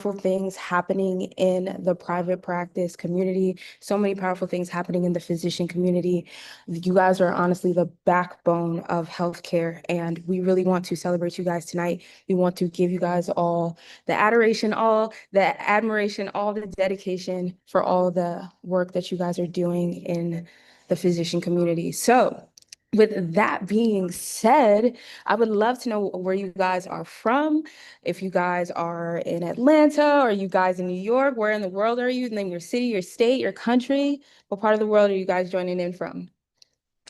things happening in the private practice community, so many powerful things happening in the physician community. You guys are honestly the backbone of healthcare, and we really want to celebrate you guys tonight. We want to give you guys all the adoration, all the admiration, all the dedication for all the work that you guys are doing in the physician community. So, with that being said, I would love to know where you guys are from. If you guys are in Atlanta or you guys in New York, where in the world are you? Name your city, your state, your country. What part of the world are you guys joining in from?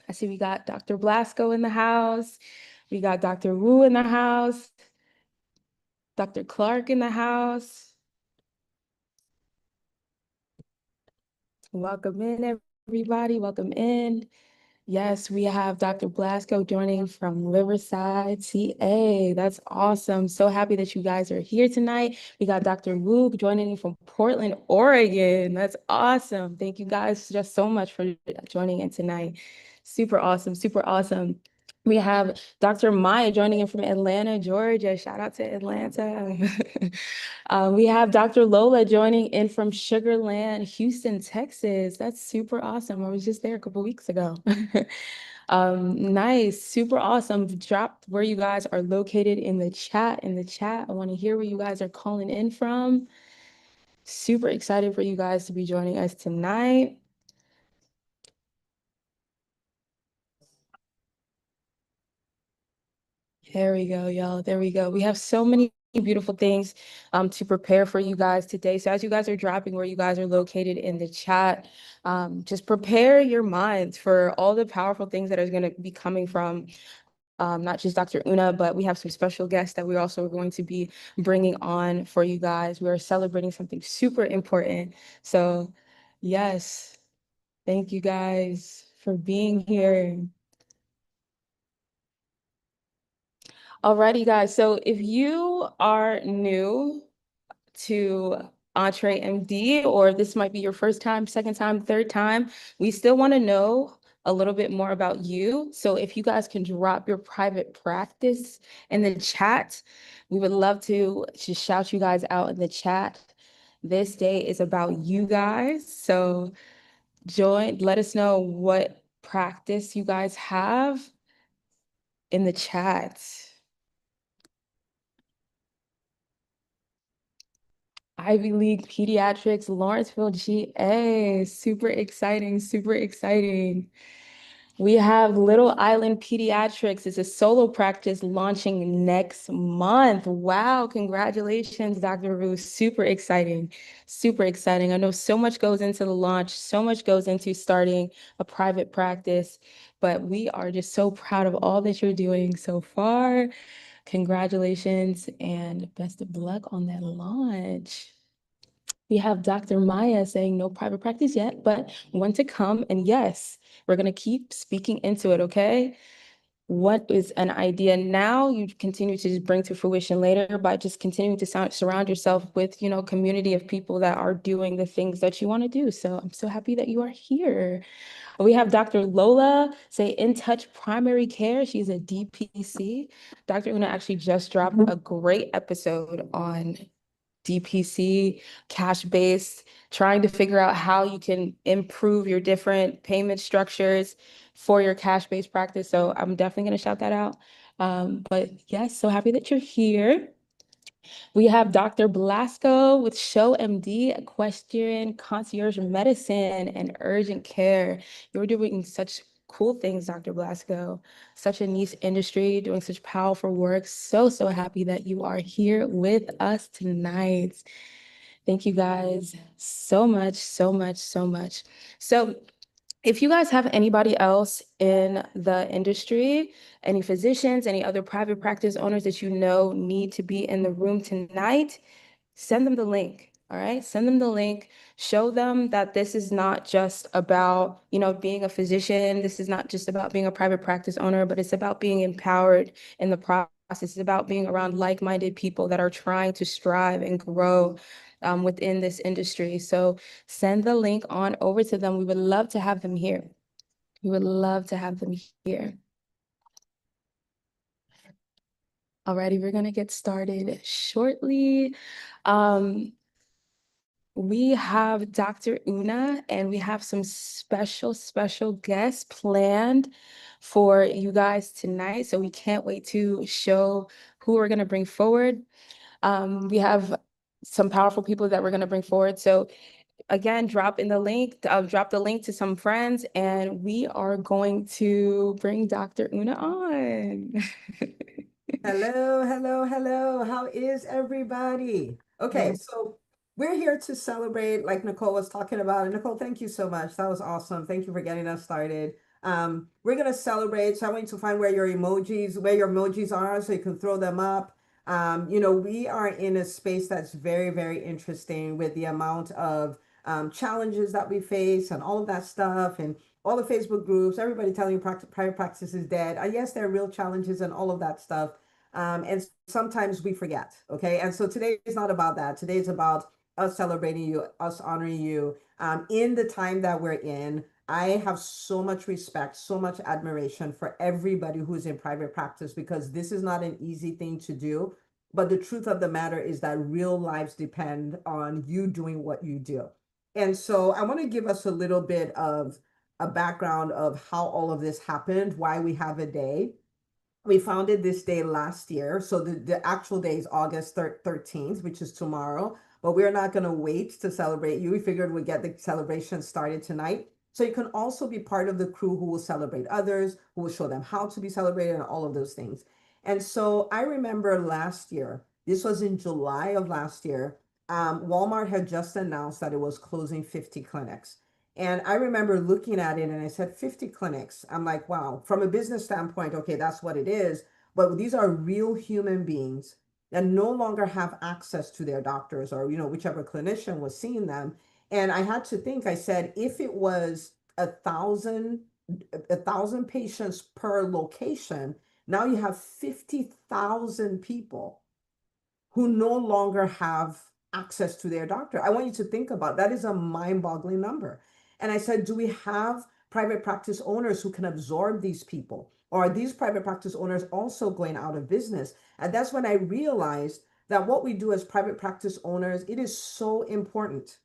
I see we got Dr. Blasco in the house. We got Dr. Wu in the house. Dr. Clark in the house. Welcome in, everybody. Welcome in. Yes, we have Dr. Blasco joining from Riverside, CA. That's awesome. So happy that you guys are here tonight. We got Dr. Wu joining from Portland, Oregon. That's awesome. Thank you guys just so much for joining in tonight. Super awesome, super awesome. We have Dr. Maya joining in from Atlanta, Georgia. Shout out to Atlanta. We have Dr. Lola joining in from Sugar Land, Houston, Texas. That's super awesome. I was just there a couple weeks ago. Nice, super awesome. Drop where you guys are located in the chat. I want to hear where you guys are calling in from. Super excited for you guys to be joining us tonight. There we go, y'all. There we go. We have so many beautiful things to prepare for you guys today. So as you guys are dropping where you guys are located in the chat, just prepare your minds for all the powerful things that are going to be coming from not just Dr. Una, but we have some special guests that we're also going to be bringing on for you guys. We're celebrating something super important. So yes, thank you guys for being here. Alrighty, guys. So if you are new to EntreMD, or this might be your first time, second time, third time, we still want to know a little bit more about you. So if you guys can drop your private practice in the chat, we would love to just shout you guys out in the chat. This day is about you guys. So let us know what practice you guys have in the chat. Ivy League Pediatrics, Lawrenceville, GA. Super exciting, super exciting. We have Little Island Pediatrics. It's a solo practice launching next month. Wow, congratulations, Dr. Ruth. Super exciting, super exciting. I know so much goes into the launch, so much goes into starting a private practice, but we are just so proud of all that you're doing so far. Congratulations and best of luck on that launch. We have Dr. Maya saying no private practice yet, but one to come. And yes, we're going to keep speaking into it, okay? What is an idea now you continue to just bring to fruition later by just continuing to surround yourself with, community of people that are doing the things that you want to do. So I'm so happy that you are here. We have Dr. Lola say In Touch Primary Care. She's a DPC. Dr. Una actually just dropped a great episode on DPC, cash-based, trying to figure out how you can improve your different payment structures for your cash-based practice. So I'm definitely going to shout that out. But yes, so happy that you're here. We have Dr. Blasco with Show MD, Equestrian Concierge Medicine and Urgent Care. You're doing such cool things, Dr. Blasco. Such a niche industry, doing such powerful work. So, so happy that you are here with us tonight. Thank you guys so much, so much, so much. So if you guys have anybody else in the industry, any physicians, any other private practice owners that you know need to be in the room tonight, send them the link. All right, send them the link. Show them that this is not just about, being a physician. This is not just about being a private practice owner, but it's about being empowered in the process. It's about being around like-minded people that are trying to strive and grow within this industry. So send the link on over to them. We would love to have them here. We would love to have them here. Alrighty, we're gonna get started shortly. Um, we have Dr. Una, and we have some special guests planned for you guys tonight. So we can't wait to show who we're gonna bring forward. We have some powerful people that we're gonna bring forward. So again, drop the link to some friends, and we are going to bring Dr. Una on. Hello, hello, hello. How is everybody? Okay, Um, so we're here to celebrate, like Nicole was talking about. And Nicole, thank you so much. That was awesome. Thank you for getting us started. We're gonna celebrate. So I want you to find where your emojis are, so you can throw them up. We are in a space that's very, very interesting with the amount of challenges that we face and all of that stuff, and all the Facebook groups, everybody telling you private practice is dead. Yes, there are real challenges and all of that stuff. And sometimes we forget. Okay. And so today is not about that. Today is about us celebrating you, us honoring you in the time that we're in. I have so much respect, so much admiration for everybody who's in private practice, because this is not an easy thing to do. But the truth of the matter is that real lives depend on you doing what you do. And so I want to give us a little bit of a background of how all of this happened, why we have a day. We founded this day last year. So the actual day is August 13th, which is tomorrow. But we're not going to wait to celebrate you. We figured we'd get the celebration started tonight. So you can also be part of the crew who will celebrate others, who will show them how to be celebrated, and all of those things. And so I remember last year, this was in July of last year, Walmart had just announced that it was closing 50 clinics. And I remember looking at it and I said, 50 clinics. I'm like, wow, from a business standpoint, okay, that's what it is. But these are real human beings that no longer have access to their doctors, or, whichever clinician was seeing them. And I had to think, I said, if it was a thousand patients per location, now you have 50,000 people who no longer have access to their doctor. I want you to think about that. Is a mind-boggling number. And I said, do we have private practice owners who can absorb these people? Or are these private practice owners also going out of business? And that's when I realized that what we do as private practice owners, it is so important.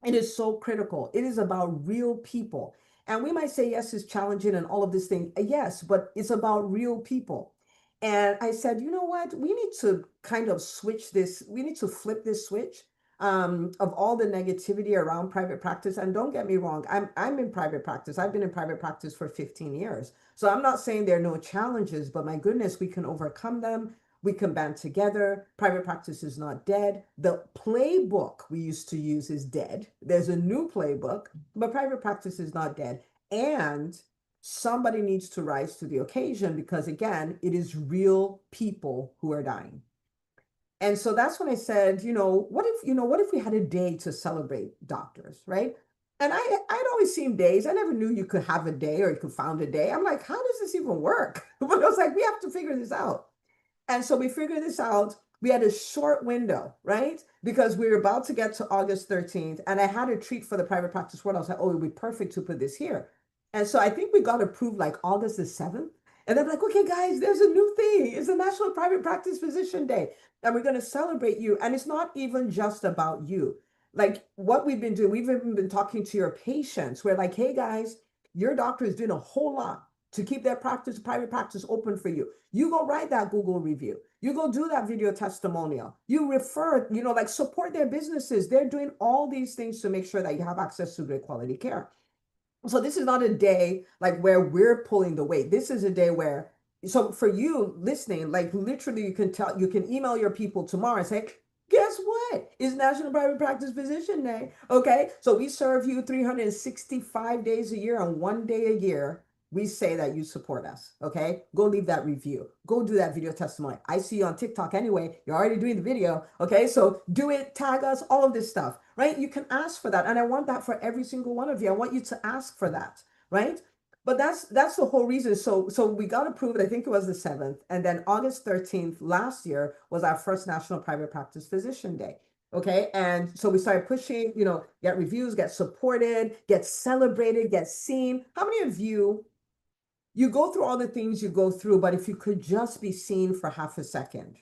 It is so critical. It is about real people. And we might say, yes, it's challenging and all of this thing. Yes, but it's about real people. And I said, you know what? We need to kind of switch this. We need to flip this switch of all the negativity around private practice. And don't get me wrong, I'm in private practice. I've been in private practice for 15 years. So I'm not saying there are no challenges, but my goodness, we can overcome them. We can band together. Private practice is not dead. The playbook we used to use is dead. There's a new playbook, but private practice is not dead. And somebody needs to rise to the occasion, because, again, it is real people who are dying. And so that's when I said, what if we had a day to celebrate doctors, right? And I'd always seen days. I never knew you could have a day or you could found a day. I'm like, how does this even work? But I was like, we have to figure this out. And so we figured this out. We had a short window, right? Because we were about to get to August 13th. And I had a treat for the private practice world. I was like, oh, it would be perfect to put this here. And so I think we got approved like August the 7th. And they're like, okay, guys, there's a new thing. It's a National Private Practice Physician Day. And we're going to celebrate you. And it's not even just about you. Like what we've been doing, we've even been talking to your patients. We're like, hey, guys, your doctor is doing a whole lot to keep their private practice open for you. You go write that Google review. You go do that video testimonial. You refer, like support their businesses. They're doing all these things to make sure that you have access to great quality care. So this is not a day like where we're pulling the weight. This is a day where, so for you listening, like literally you can email your people tomorrow and say, guess what? It's National Private Practice Physician Day. Okay. So we serve you 365 days a year, and one day a year we say that you support us. Okay. Go leave that review. Go do that video testimony. I see you on TikTok anyway. You're already doing the video. Okay. So do it, tag us, all of this stuff, right? You can ask for that. And I want that for every single one of you. I want you to ask for that, right? But that's the whole reason. So we got approved, I think it was the 7th. And then August 13th last year was our first National Private Practice Physician Day. Okay. And so we started pushing, get reviews, get supported, get celebrated, get seen. How many of you you go through all the things you go through, but if you could just be seen for half a second,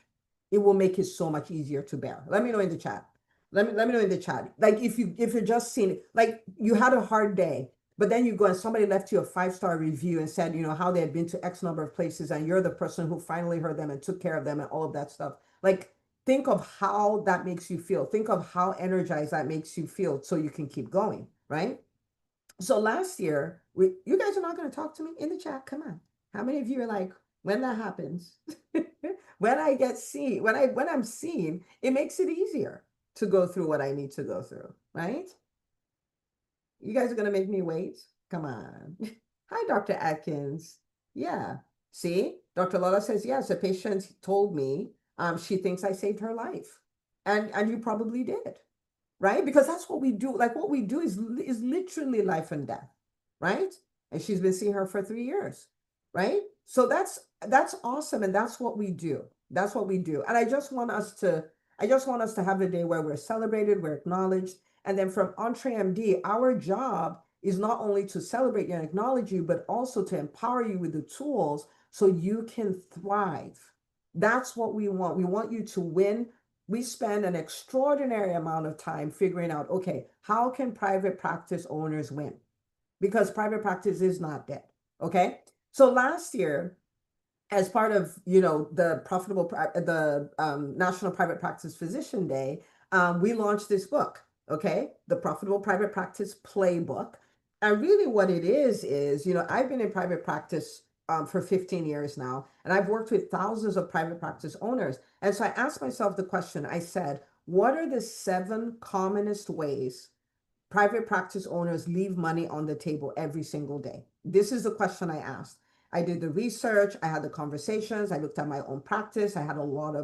it will make it so much easier to bear. Let me know in the chat. Let me know in the chat. Like if you're just seeing it, like you had a hard day, but then you go and somebody left you a 5-star review and said, you know, how they had been to X number of places, and you're the person who finally heard them and took care of them and all of that stuff. Like, think of how that makes you feel. Think of how energized that makes you feel so you can keep going, right? So last year, you guys are not going to talk to me in the chat. Come on. How many of you are like, when that happens, when I get seen, when I'm seen, it makes it easier to go through what I need to go through, right? You guys are going to make me wait? Come on. Hi, Dr. Atkins. Yeah. See, Dr. Lola says, yes, a patient told me she thinks I saved her life. And you probably did, right? Because that's what we do. Like what we do is literally life and death, right? And she's been seeing her for 3 years, right? So that's awesome. And that's what we do. That's what we do. And I just want us to have a day where we're celebrated, we're acknowledged. And then from EntreMD, our job is not only to celebrate you and acknowledge you, but also to empower you with the tools so you can thrive. That's what we want. We want you to win. We spend an extraordinary amount of time figuring out, okay, how can private practice owners win? Because private practice is not dead, okay? So last year, as part of, you know, the National Private Practice Physician Day, we launched this book, okay? The Profitable Private Practice Playbook. And really what it is, you know, I've been in private practice for 15 years now, and I've worked with thousands of private practice owners. And so I asked myself the question, I said, what are the 7 commonest ways private practice owners leave money on the table every single day? This is the question I asked. I did the research, I had the conversations, I looked at my own practice, I had a lot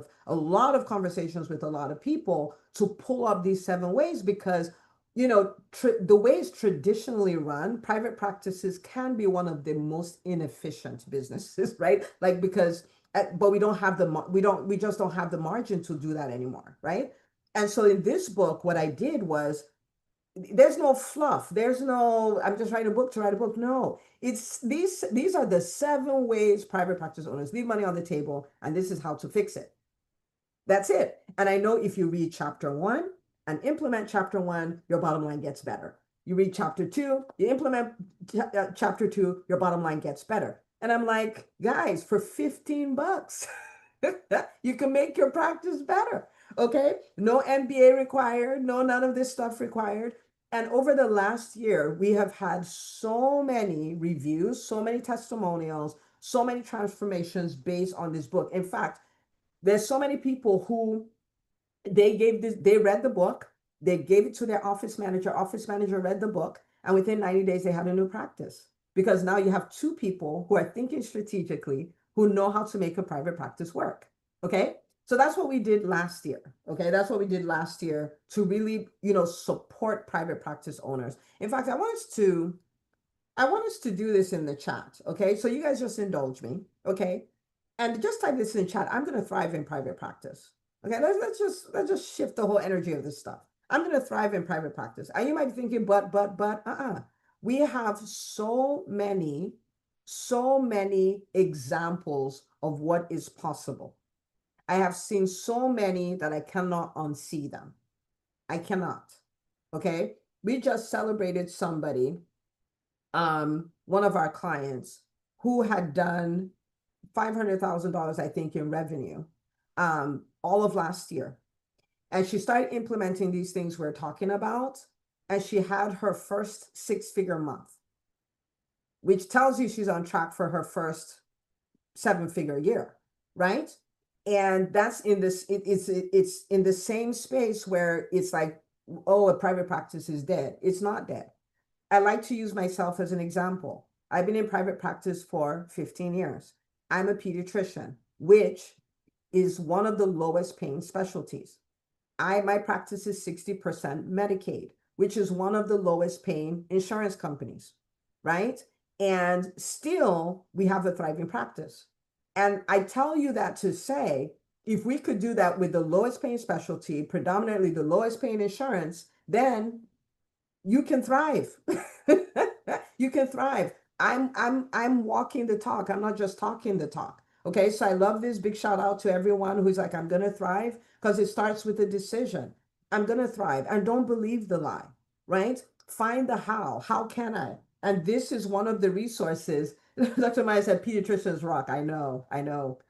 of conversations with a lot of people to pull up these 7 ways because, you know, the ways traditionally run, private practices can be one of the most inefficient businesses, right? Like because, but we just don't have the margin to do that anymore, right? And so in this book, what I did was, there's no fluff. There's no, I'm just writing a book to write a book. No, it's these are the 7 ways private practice owners leave money on the table, and this is how to fix it. That's it. And I know if you read chapter 1 and implement chapter 1, your bottom line gets better. You read chapter 2, you implement chapter 2, your bottom line gets better. And I'm like, guys, for $15, you can make your practice better. Okay. No MBA required, no, none of this stuff required. And over the last year, we have had so many reviews, so many testimonials, so many transformations based on this book. In fact, there's so many people who they read the book, they gave it to their office manager read the book, and within 90 days, they had a new practice. Because now you have 2 people who are thinking strategically, who know how to make a private practice work. Okay. So that's what we did last year. Okay. That's what we did last year to really, you know, support private practice owners. In fact, I want us to do this in the chat. Okay. So you guys just indulge me. Okay. And just type this in the chat. I'm going to thrive in private practice. Okay. Let's just shift the whole energy of this stuff. I'm going to thrive in private practice. And you might be thinking, but, we have so many examples of what is possible. I have seen so many that I cannot unsee them. I cannot. Okay. We just celebrated somebody, one of our clients who had done $500,000, I think, in revenue, all of last year. And she started implementing these things we're talking about. And she had her first 6-figure month, which tells you she's on track for her first 7-figure year, right? And that's in this, it's in the same space where it's like, oh, a private practice is dead. It's not dead. I like to use myself as an example. I've been in private practice for 15 years. I'm a pediatrician, which is one of the lowest paying specialties. My practice is 60% Medicaid, which is one of the lowest paying insurance companies, right? And still we have a thriving practice. And I tell you that to say, if we could do that with the lowest paying specialty, predominantly the lowest paying insurance, then you can thrive. You can thrive. I'm walking the talk. I'm not just talking the talk. Okay, so I love this. Big shout out to everyone who's like, I'm gonna thrive, because it starts with a decision. I'm gonna thrive, and don't believe the lie, right? Find the how. How can I? And this is one of the resources. Dr. Maya said pediatricians rock. I know.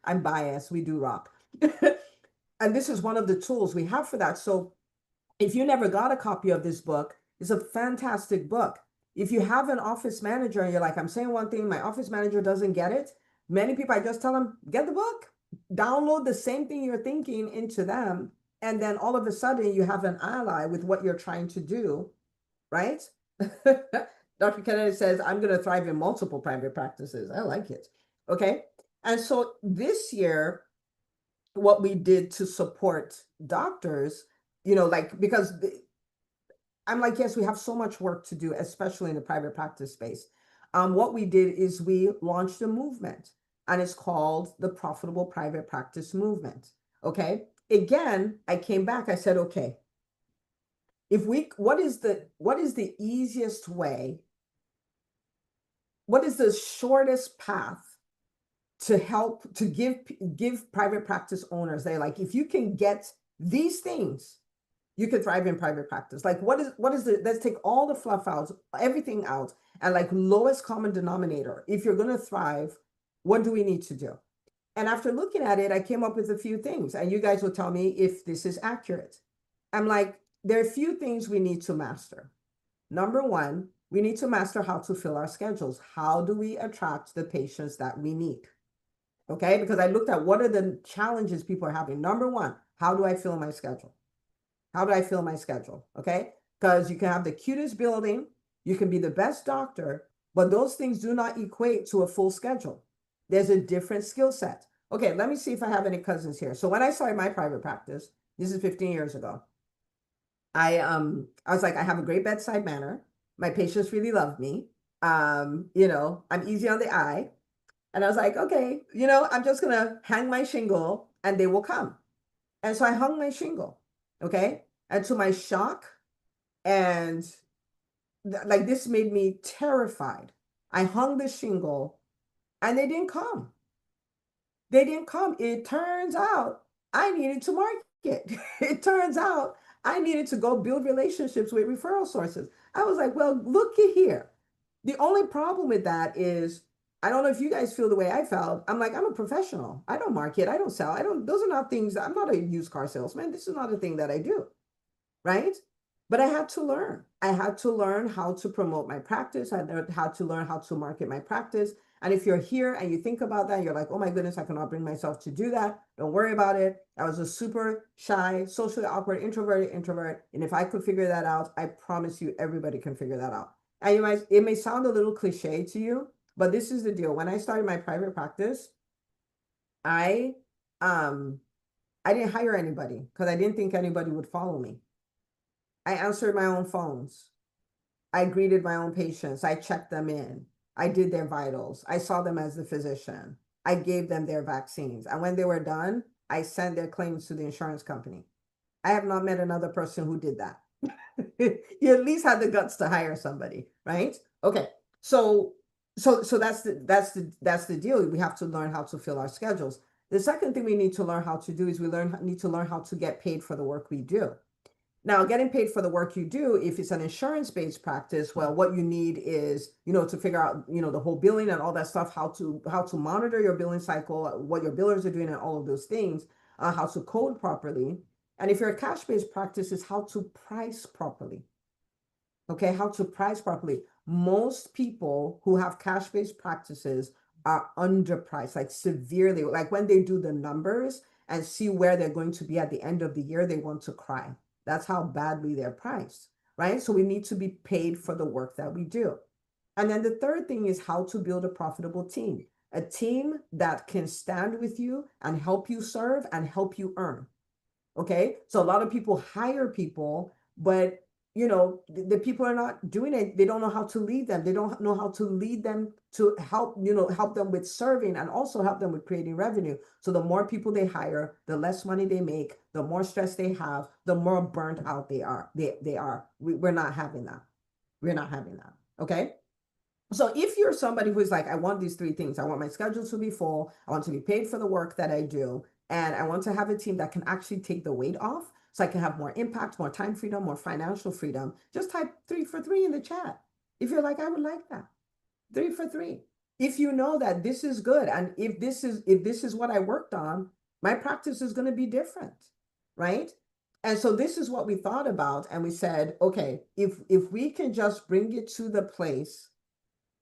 I'm biased. We do rock. And this is one of the tools we have for that. So if you never got a copy of this book, it's a fantastic book. If you have an office manager and you're like, I'm saying one thing, my office manager doesn't get it, many people, I just tell them, get the book, download the same thing you're thinking into them. And then all of a sudden you have an ally with what you're trying to do, right? Dr. Kennedy says, I'm going to thrive in multiple private practices. I like it. Okay. And so this year, what we did to support doctors, like, because I'm like, yes, we have so much work to do, especially in the private practice space. What we did is we launched a movement, and it's called the Profitable Private Practice Movement. Okay. Again, I came back, I said, okay, what is the easiest way? What is the shortest path to help to give private practice owners? They're like, if you can get these things, you could thrive in private practice. Like, what is let's take all the fluff out, everything out, and like lowest common denominator. If you're going to thrive, what do we need to do? And after looking at it, I came up with a few things, and you guys will tell me if this is accurate. I'm like, there are a few things we need to master. Number one, we need to master how to fill our schedules. How do we attract the patients that we need? Okay, because I looked at what are the challenges people are having. Number one, how do I fill my schedule? How do I fill my schedule? Okay, because you can have the cutest building, you can be the best doctor, but those things do not equate to a full schedule. There's a different skill set. Okay, let me see if I have any cousins here. So when I started my private practice, this is 15 years ago, I was like, I have a great bedside manner. My patients really love me. I'm easy on the eye. And I was like, okay, I'm just gonna hang my shingle and they will come. And so I hung my shingle. Okay. And to my shock, and like this made me terrified. I hung the shingle and they didn't come. They didn't come. It turns out I needed to market. It turns out I needed to go build relationships with referral sources. I was like, well, looky here. The only problem with that is, I don't know if you guys feel the way I felt. I'm like, I'm a professional. I don't market. I don't sell. Those are not things. I'm not a used car salesman. This is not a thing that I do. Right. But I had to learn. I had to learn how to promote my practice. I had to learn how to market my practice. And if you're here and you think about that, you're like, oh my goodness, I cannot bring myself to do that. Don't worry about it. I was a super shy, socially awkward, introverted introvert. And if I could figure that out, I promise you, everybody can figure that out. And it may sound a little cliche to you, but this is the deal. When I started my private practice, I didn't hire anybody because I didn't think anybody would follow me. I answered my own phones. I greeted my own patients. I checked them in. I did their vitals. I saw them as the physician. I gave them their vaccines. And when they were done, I sent their claims to the insurance company. I have not met another person who did that. You at least had the guts to hire somebody, right? Okay. So that's the deal. We have to learn how to fill our schedules. The second thing we need to learn how to do is need to learn how to get paid for the work we do. Now, getting paid for the work you do, if it's an insurance-based practice, well, what you need is, to figure out, the whole billing and all that stuff, how to monitor your billing cycle, what your billers are doing and all of those things, how to code properly. And if you're a cash-based practice, is how to price properly. Okay, how to price properly. Most people who have cash-based practices are underpriced, like severely. Like when they do the numbers and see where they're going to be at the end of the year, they want to cry. That's how badly they're priced, right? So we need to be paid for the work that we do. And then the third thing is how to build a profitable team, a team that can stand with you and help you serve and help you earn. Okay. So a lot of people hire people, but the people are not doing it. They don't know how to lead them. They don't know how to lead them to help them with serving and also help them with creating revenue. So the more people they hire, the less money they make, the more stress they have, the more burnt out they are. We're not having that. We're not having that. Okay. So if you're somebody who's like, I want these three things, I want my schedule to be full, I want to be paid for the work that I do, and I want to have a team that can actually take the weight off so I can have more impact, more time freedom, more financial freedom, just type 3 for 3 in the chat. If you're like, I would like that. 3 for 3. If you know that this is good, and if this is what I worked on, my practice is going to be different, right? And so this is what we thought about, and we said, okay, if we can just bring it to the place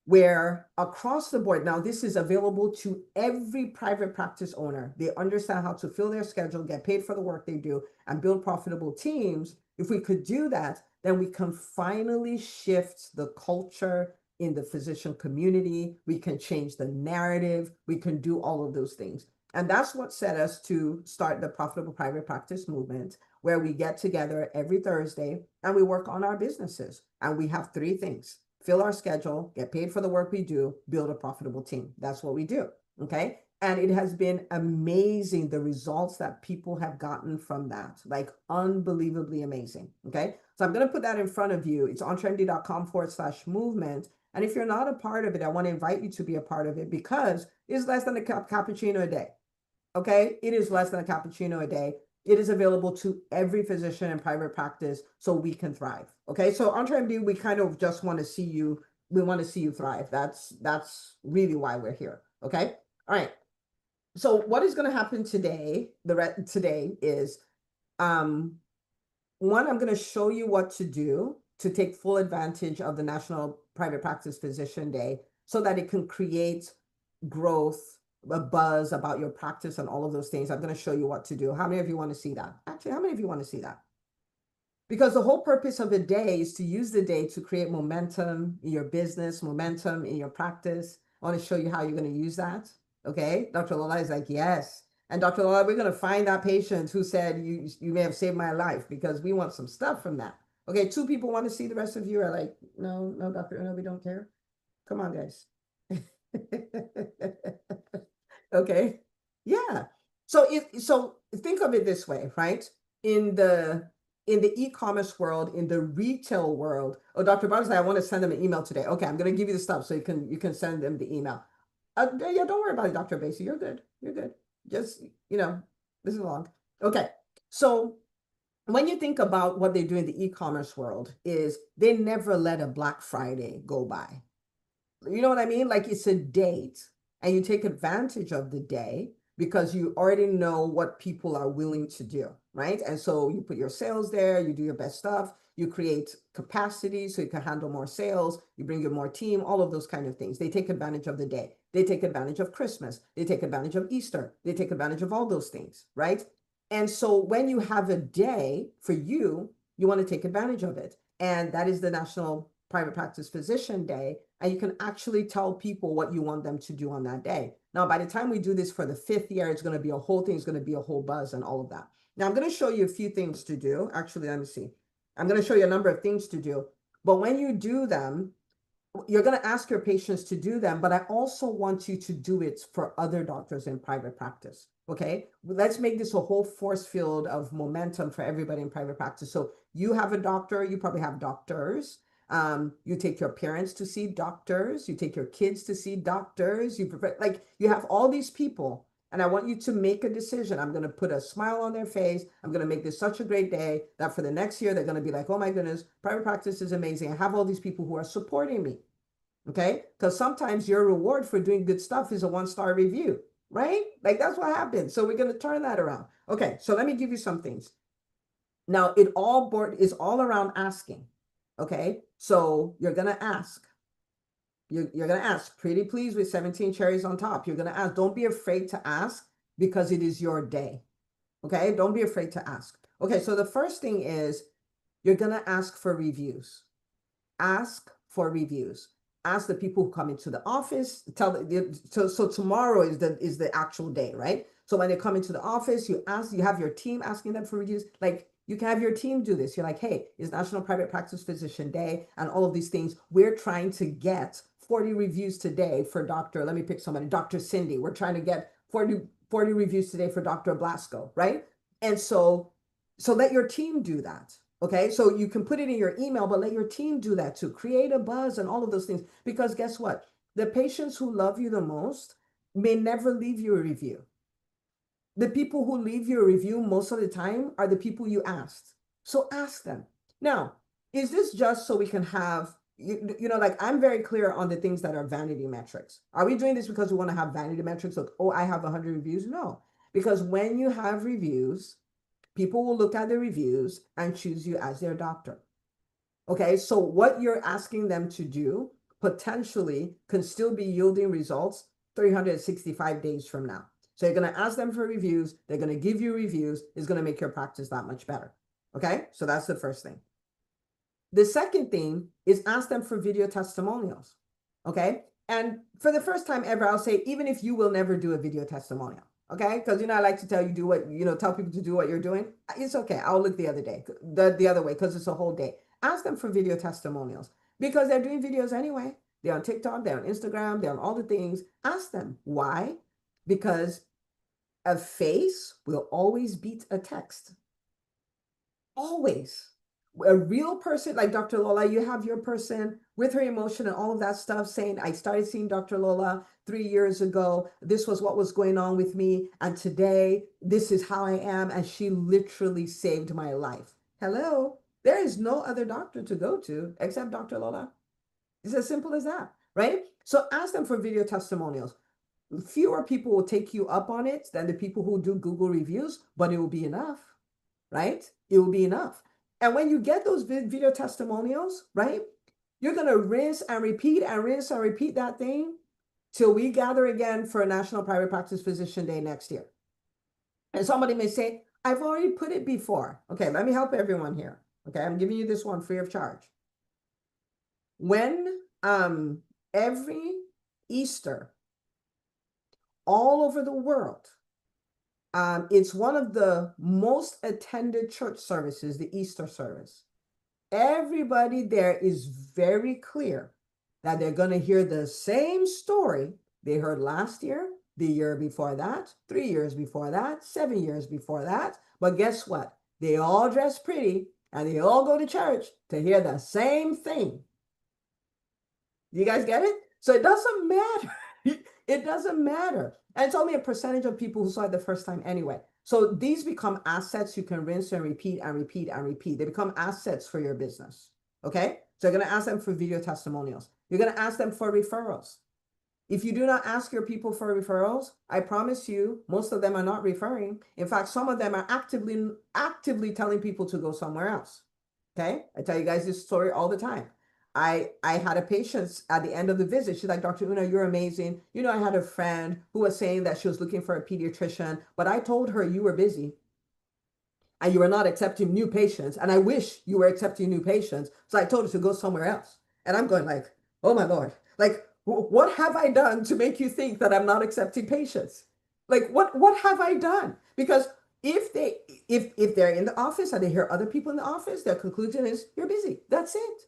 where across the board, now this is available to every private practice owner. They understand how to fill their schedule, get paid for the work they do, and build profitable teams. If we could do that, then we can finally shift the culture in the physician community. We can change the narrative. We can do all of those things. And that's what set us to start the Profitable Private Practice movement, where we get together every Thursday and we work on our businesses. And we have 3 things: fill our schedule, get paid for the work we do, build a profitable team. That's what we do. Okay. And it has been amazing, the results that people have gotten from that, like unbelievably amazing. Okay. So I'm going to put that in front of you. It's entremd.com/movement. And if you're not a part of it, I want to invite you to be a part of it, because it's less than a cappuccino a day. Okay. It is less than a cappuccino a day. It is available to every physician in private practice so we can thrive. Okay. So EntreMD, we kind of just want to see you. We want to see you thrive. That's really why we're here. Okay. All right. So what is going to happen today? Today is, one, I'm going to show you what to do to take full advantage of the National Private Practice Physician Day so that it can create growth, a buzz about your practice and all of those things. I'm going to show you what to do. How many of you want to see that? Actually, how many of you want to see that? Because the whole purpose of the day is to use the day to create momentum in your business, momentum in your practice. I want to show you how you're going to use that. Okay. Dr. Lola is like, yes. And Dr. Lola, we're going to find that patient who said, you may have saved my life, because we want some stuff from that. Okay. 2 people want to see, the rest of you are like, no, Dr. No, we don't care. Come on, guys. Okay. Yeah. So think of it this way, right? In the e-commerce world, in the retail world. Oh, Dr. Barnes, I want to send them an email today. Okay, I'm going to give you the stuff so you can send them the email. Yeah, don't worry about it, Dr. Basie. You're good. You're good. Just, this is long. Okay. So when you think about what they do in the e-commerce world, is they never let a Black Friday go by. You know what I mean? Like, it's a date, and you take advantage of the day because you already know what people are willing to do, right? And so you put your sales there, you do your best stuff, you create capacity so you can handle more sales, you bring in more team, all of those kind of things. They take advantage of the day. They take advantage of Christmas. They take advantage of Easter. They take advantage of all those things, right? And so when you have a day for you, you want to take advantage of it. And that is the National Private Practice Physician Day. And you can actually tell people what you want them to do on that day. Now, by the time we do this for the 5th year, it's going to be a whole thing. It's going to be a whole buzz and all of that. Now, I'm going to show you a few things to do. Actually, let me see. I'm going to show you a number of things to do. But when you do them, you're going to ask your patients to do them. But I also want you to do it for other doctors in private practice. Okay, let's make this a whole force field of momentum for everybody in private practice. So you have a doctor, you probably have doctors. You take your parents to see doctors, you take your kids to see doctors, you have all these people, and I want you to make a decision. I'm going to put a smile on their face. I'm going to make this such a great day that for the next year, they're going to be like, oh my goodness, private practice is amazing. I have all these people who are supporting me. Okay. Because sometimes your reward for doing good stuff is a 1-star review, right? Like, that's what happens. So we're going to turn that around. Okay. So let me give you some things. Now, it all is all around asking. Okay, so you're gonna ask. You're gonna ask, pretty please, with 17 cherries on top. You're gonna ask. Don't be afraid to ask, because it is your day. Okay, don't be afraid to ask. Okay, so the first thing is you're gonna ask for reviews. Ask for reviews. Ask the people who come into the office. So tomorrow is the actual day, right? So when they come into the office, you have your team asking them for reviews. Like, you can have your team do this. You're like, hey, it's National Private Practice Physician Day and all of these things. We're trying to get 40 reviews today for let me pick somebody, Dr. Cindy. We're trying to get 40 reviews today for Dr. Blasco, right? And so let your team do that. Okay, so you can put it in your email, but let your team do that too. Create a buzz and all of those things. Because guess what? The patients who love you the most may never leave you a review. The people who leave you a review most of the time are the people you asked. So ask them. Now, is this just so we can have, like I'm very clear on the things that are vanity metrics. Are we doing this because we want to have vanity metrics? Like, oh, I have 100 reviews? No, because when you have reviews, people will look at the reviews and choose you as their doctor. Okay, so what you're asking them to do potentially can still be yielding results 365 days from now. So you're going to ask them for reviews. They're going to give you reviews. It's going to make your practice that much better. Okay, so that's the first thing. The second thing is ask them for video testimonials. Okay, and for the first time ever, I'll say, even if you will never do a video testimonial, okay, because I like to tell you tell people to do what you're doing. It's okay. I'll look the other day, the other way, because it's a whole day. Ask them for video testimonials because they're doing videos anyway. They're on TikTok, they're on Instagram, they're on all the things. Ask them why, because a face will always beat a text. Always. A real person like Dr. Lola, you have your person with her emotion and all of that stuff saying, I started seeing Dr. Lola 3 years ago. This was what was going on with me. And today, this is how I am. And she literally saved my life. Hello. There is no other doctor to go to except Dr. Lola. It's as simple as that, right? So ask them for video testimonials. Fewer people will take you up on it than the people who do Google reviews, but it will be enough, right? It will be enough. And when you get those video testimonials, right, you're going to rinse and repeat that thing till we gather again for a National Private Practice Physician Day next year. And somebody may say, I've already put it before. Okay, let me help everyone here. Okay, I'm giving you this one free of charge. When every Easter, all over the world, it's one of the most attended church services, the Easter service. Everybody there is very clear that they're going to hear the same story they heard last year, the year before that, 3 years before that, 7 years before that. But guess what? They all dress pretty and they all go to church to hear the same thing. You guys get it? So it doesn't matter. It doesn't matter. And it's only a percentage of people who saw it the first time anyway. So these become assets you can rinse and repeat and repeat and repeat. They become assets for your business. Okay? So you're going to ask them for video testimonials. You're going to ask them for referrals. If you do not ask your people for referrals, I promise you, most of them are not referring. In fact, some of them are actively telling people to go somewhere else. Okay? I tell you guys this story all the time. I had a patient at the end of the visit. She's like, Dr. Una, you're amazing. I had a friend who was saying that she was looking for a pediatrician, but I told her you were busy and you were not accepting new patients. And I wish you were accepting new patients. So I told her to go somewhere else. And I'm going like, oh my Lord, like, what have I done to make you think that I'm not accepting patients? Like, what have I done? Because if they're in the office and they hear other people in the office, their conclusion is you're busy. That's it.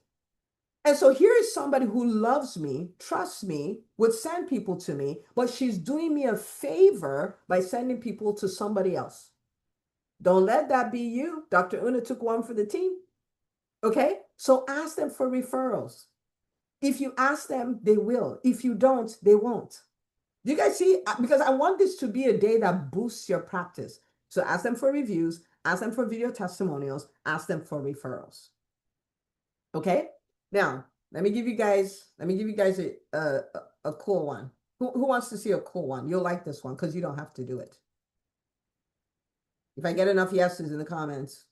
And so here is somebody who loves me, trusts me, would send people to me, but she's doing me a favor by sending people to somebody else. Don't let that be you. Dr. Una took one for the team. Okay? So ask them for referrals. If you ask them, they will. If you don't, they won't. Do you guys see? Because I want this to be a day that boosts your practice. So ask them for reviews, ask them for video testimonials, ask them for referrals. Okay? Now, let me give you guys a cool one. Who wants to see a cool one? You'll like this one because you don't have to do it. If I get enough yeses in the comments,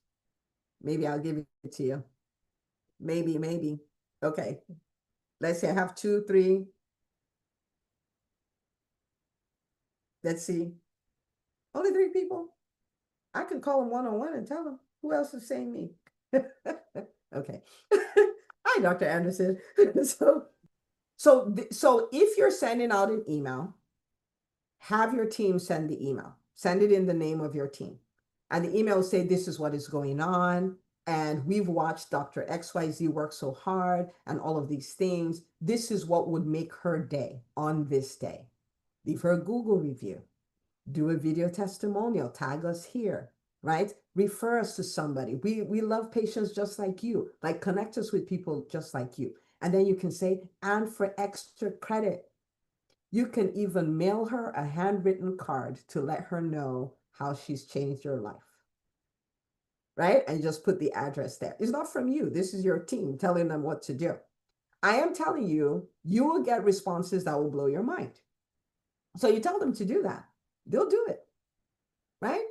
maybe I'll give it to you. Maybe. Okay. Let's see. I have 2, 3. Let's see. Only 3 people. I could call them one-on-one and tell them who else is saying me. Okay. Hi, Dr. Anderson. So if you're sending out an email, have your team send the email. Send it in the name of your team. And the email will say, this is what is going on. And we've watched Dr. XYZ work so hard and all of these things. This is what would make her day on this day. Leave her a Google review. Do a video testimonial. Tag us here, right? refer us to somebody. We love patients just like you, like connect us with people just like you. And then you can say, and for extra credit, you can even mail her a handwritten card to let her know how she's changed your life. Right? And just put the address there. It's not from you. This is your team telling them what to do. I am telling you, you will get responses that will blow your mind. So you tell them to do that. They'll do it. Right?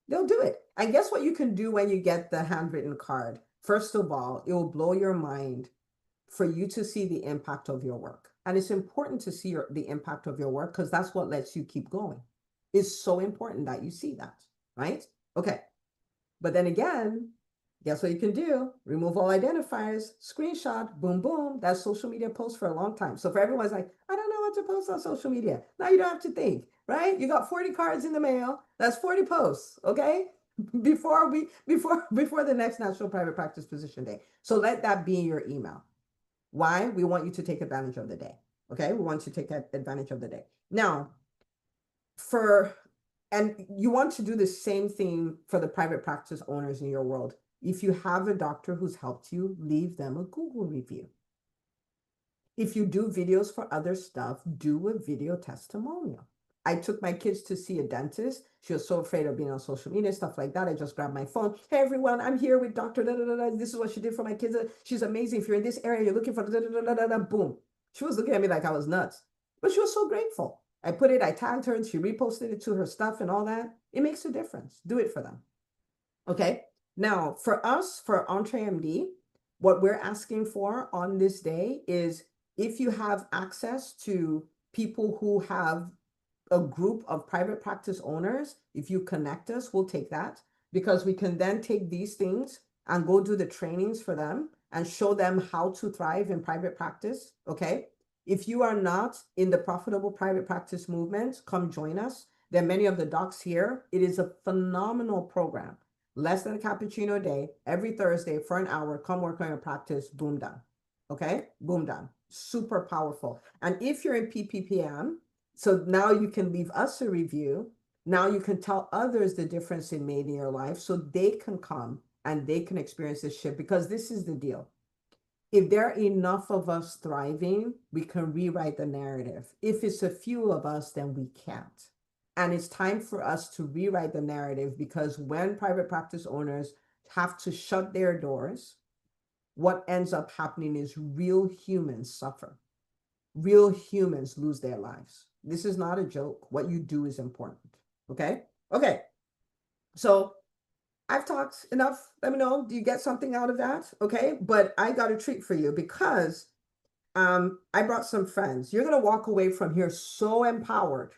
They'll do it. And guess what you can do when you get the handwritten card? First of all, it will blow your mind for you to see the impact of your work. And it's important to see the impact of your work because that's what lets you keep going. It's so important that you see that, right? Okay. But then again, guess what you can do? Remove all identifiers, screenshot, boom, boom. That's social media posts for a long time. So for everyone's like, I don't know what to post on social media. Now you don't have to think, right? You got 40 cards in the mail. That's 40 posts, okay? Before the next National Private Practice Physician Day. So let that be your email. Why? We want you to take advantage of the day. Okay? We want you to take advantage of the day. Now, and you want to do the same thing for the private practice owners in your world. If you have a doctor who's helped you, leave them a Google review. If you do videos for other stuff, do a video testimonial. I took my kids to see a dentist. She was so afraid of being on social media, stuff like that. I just grabbed my phone. Hey, everyone, I'm here with Dr. Da, da, da, da. This is what she did for my kids. She's amazing. If you're in this area, you're looking for da, da, da, da, da, da. Boom. She was looking at me like I was nuts, but she was so grateful. I tagged her and she reposted it to her stuff and all that. It makes a difference. Do it for them. Okay. Now, for us, for EntreMD, what we're asking for on this day is if you have access to people who have a group of private practice owners, if you connect us, we'll take that because we can then take these things and go do the trainings for them and show them how to thrive in private practice. Okay. If you are not in the profitable private practice movement, come join us. There are many of the docs here. It is a phenomenal program. Less than a cappuccino a day, every Thursday for an hour, come work on your practice, boom, done. Okay, boom, done. Super powerful. And if you're in PPPM, so now you can leave us a review. Now you can tell others the difference it made in your life so they can come and they can experience this shit because this is the deal. If there are enough of us thriving, we can rewrite the narrative. If it's a few of us, then we can't. And it's time for us to rewrite the narrative because when private practice owners have to shut their doors, what ends up happening is real humans suffer. Real humans lose their lives. This is not a joke. What you do is important. Okay? Okay. So I've talked enough. Let me know. Do you get something out of that? Okay. But I got a treat for you because I brought some friends. You're going to walk away from here so empowered.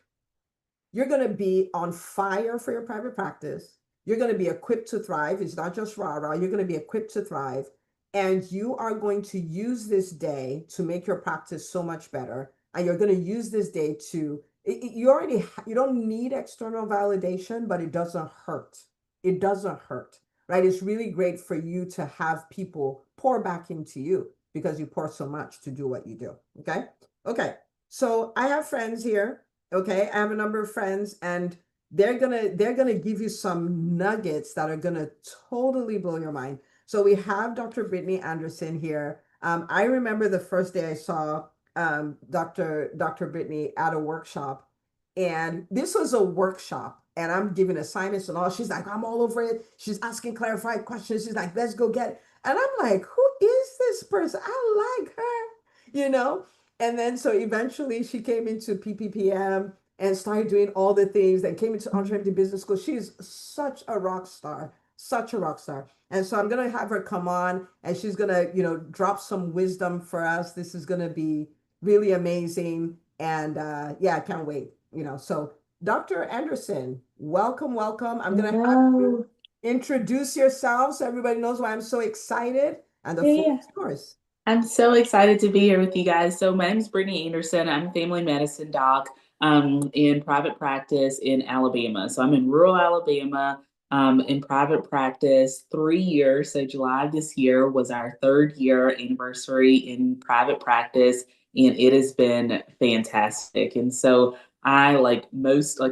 You're going to be on fire for your private practice. You're going to be equipped to thrive. It's not just rah-rah. You're going to be equipped to thrive. And you are going to use this day to make your practice so much better. And you're going to use this day to, you don't need external validation, but it doesn't hurt. It doesn't hurt, right? It's really great for you to have people pour back into you because you pour so much to do what you do. Okay. Okay. So I have friends here. Okay. I have a number of friends and they're gonna give you some nuggets that are gonna totally blow your mind. So we have Dr. Brittany Anderson here. I remember the first day I saw Dr. Brittany at a workshop, and this was a workshop, and I'm giving assignments and all. She's like, I'm all over it. She's asking clarified questions. She's like, let's go get it. And I'm like, who is this person? I like her. And then so eventually she came into PPPM and started doing all the things and came into EntreMD Business School. She's such a rock star, such a rock star. And so I'm going to have her come on and she's going to, drop some wisdom for us. This is going to be really amazing. And yeah, I can't wait, So Dr. Anderson, welcome, welcome. I'm going to have you introduce yourself so everybody knows why I'm so excited. And the floor is yours. I'm so excited to be here with you guys. So my name is Brittany Anderson. I'm a family medicine doc in private practice in Alabama. So I'm in rural Alabama in private practice 3 years. So July of this year was our 3rd year anniversary in private practice, and it has been fantastic. And so I, like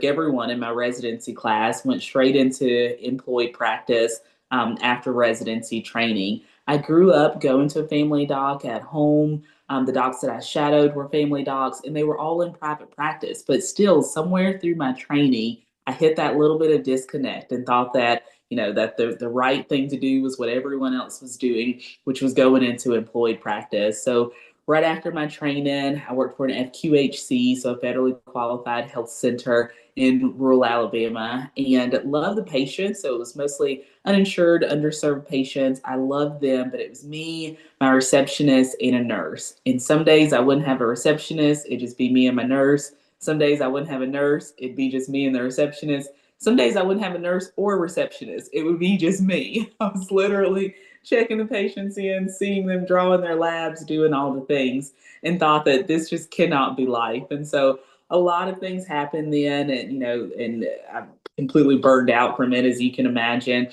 everyone in my residency class, went straight into employed practice after residency training. I grew up going to a family doc at home. The docs that I shadowed were family docs, and they were all in private practice. But still, somewhere through my training, I hit that little bit of disconnect and thought that, that the right thing to do was what everyone else was doing, which was going into employed practice. So right after my training, I worked for an FQHC, so a federally qualified health center in rural Alabama, and loved the patients. So it was mostly uninsured, underserved patients. I loved them, but it was me, my receptionist, and a nurse. And some days I wouldn't have a receptionist, it'd just be me and my nurse. Some days I wouldn't have a nurse, it'd be just me and the receptionist. Some days I wouldn't have a nurse or a receptionist, it would be just me. I was literally checking the patients in, seeing them drawing their labs, doing all the things, and thought that this just cannot be life. And so a lot of things happened then, and and I'm completely burned out from it, as you can imagine.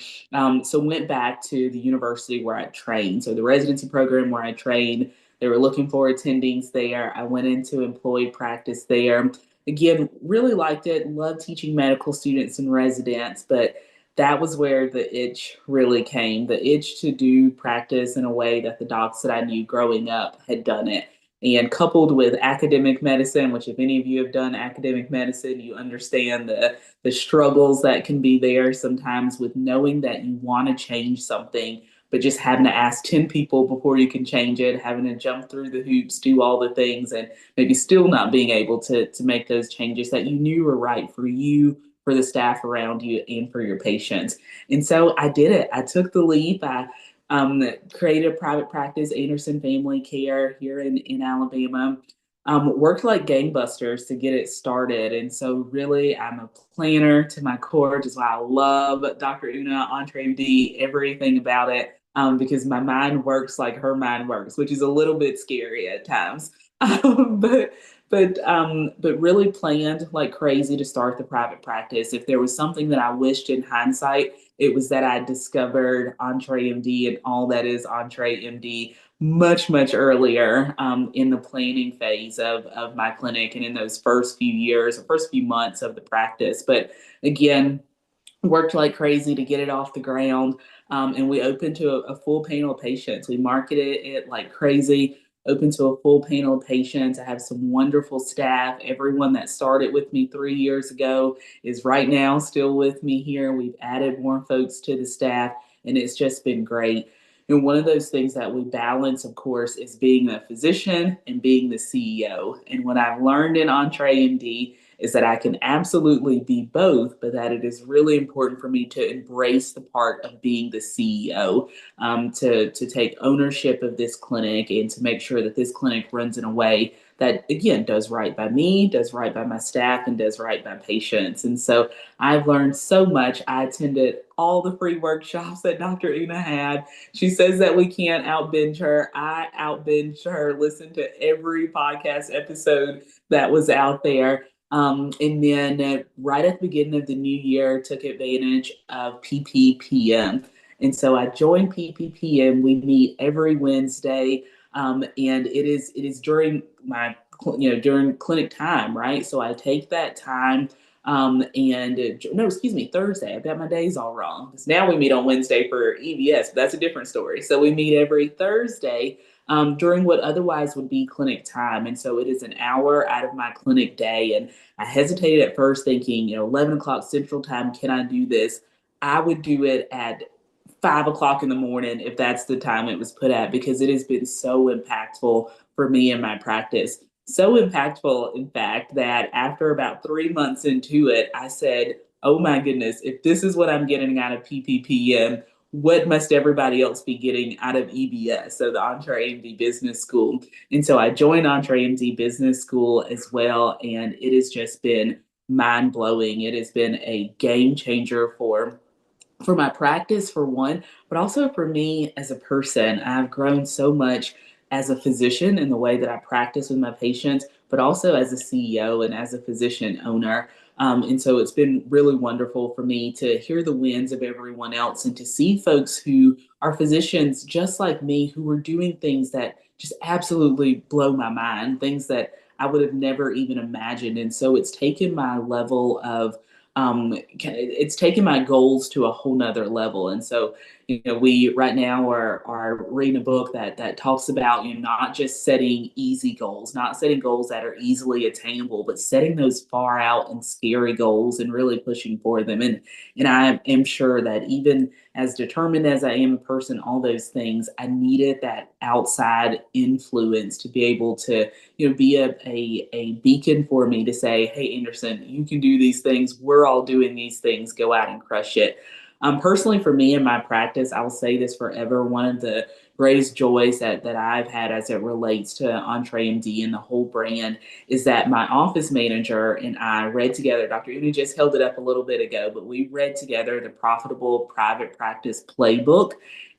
So went back to the university where I trained. So the residency program where I trained, they were looking for attendings there. I went into employed practice there. Again, really liked it, loved teaching medical students and residents, but that was where the itch really came, the itch to do practice in a way that the docs that I knew growing up had done it. And coupled with academic medicine, which if any of you have done academic medicine, you understand the struggles that can be there sometimes with knowing that you want to change something, but just having to ask 10 people before you can change it, having to jump through the hoops, do all the things, and maybe still not being able to make those changes that you knew were right for you, for the staff around you, and for your patients. And so I did it. I took the leap. I created a private practice, Anderson Family Care, here in Alabama. Worked like gangbusters to get it started. And so really, I'm a planner to my core, which is why I love Dr. Una, EntreMD, everything about it, because my mind works like her mind works, which is a little bit scary at times. But but really planned like crazy to start the private practice. If there was something that I wished in hindsight, it was that I discovered EntreMD and all that is EntreMD much, much earlier in the planning phase of my clinic and in those first few years, or first few months of the practice. But again, worked like crazy to get it off the ground. And we opened to a full panel of patients. We marketed it like crazy, open to a full panel of patients. I have some wonderful staff. Everyone that started with me 3 years ago is right now still with me here. We've added more folks to the staff, and it's just been great. And one of those things that we balance, of course, is being a physician and being the CEO. And what I've learned in EntreMD is that I can absolutely be both, but that it is really important for me to embrace the part of being the CEO, to take ownership of this clinic and to make sure that this clinic runs in a way that, again, does right by me, does right by my staff, and does right by patients. And so I've learned so much. I attended all the free workshops that Dr. Una had. She says that we can't outbinge her. I outbinge her, listened to every podcast episode that was out there. And then right at the beginning of the new year, took advantage of PPPM. And so I joined PPPM. We meet every Wednesday, and it is during my during clinic time, right? So I take that time. No, excuse me, Thursday. I've got my days all wrong. Because now we meet on Wednesday for EVS, but that's a different story. So we meet every Thursday during what otherwise would be clinic time. And so it is an hour out of my clinic day. And I hesitated at first thinking, 11 o'clock Central Time, can I do this? I would do it at 5 o'clock in the morning if that's the time it was put at, because it has been so impactful for me and my practice. So impactful, in fact, that after about 3 months into it, I said, oh my goodness, if this is what I'm getting out of PPPM, what must everybody else be getting out of EBS, so the EntreMD Business School? And so I joined EntreMD Business School as well, and it has just been mind blowing. It has been a game changer for my practice, for one, but also for me as a person. I've grown so much as a physician in the way that I practice with my patients, but also as a CEO and as a physician owner. And so it's been really wonderful for me to hear the wins of everyone else and to see folks who are physicians just like me, who are doing things that just absolutely blow my mind, things that I would have never even imagined. And so it's taken my level of it's taken my goals to a whole nother level. And so, we right now are reading a book that talks about, not just setting easy goals, not setting goals that are easily attainable, but setting those far out and scary goals and really pushing for them. And I am sure that even as determined as I am a person, all those things, I needed that outside influence to be able to, be a beacon for me to say, hey, Anderson, you can do these things. We're all doing these things. Go out and crush it. Personally, for me in my practice, I will say this forever. One of the greatest joys that I've had as it relates to EntreMD and the whole brand is that my office manager and I read together. Dr. Una just held it up a little bit ago, but we read together the Profitable Private Practice Playbook,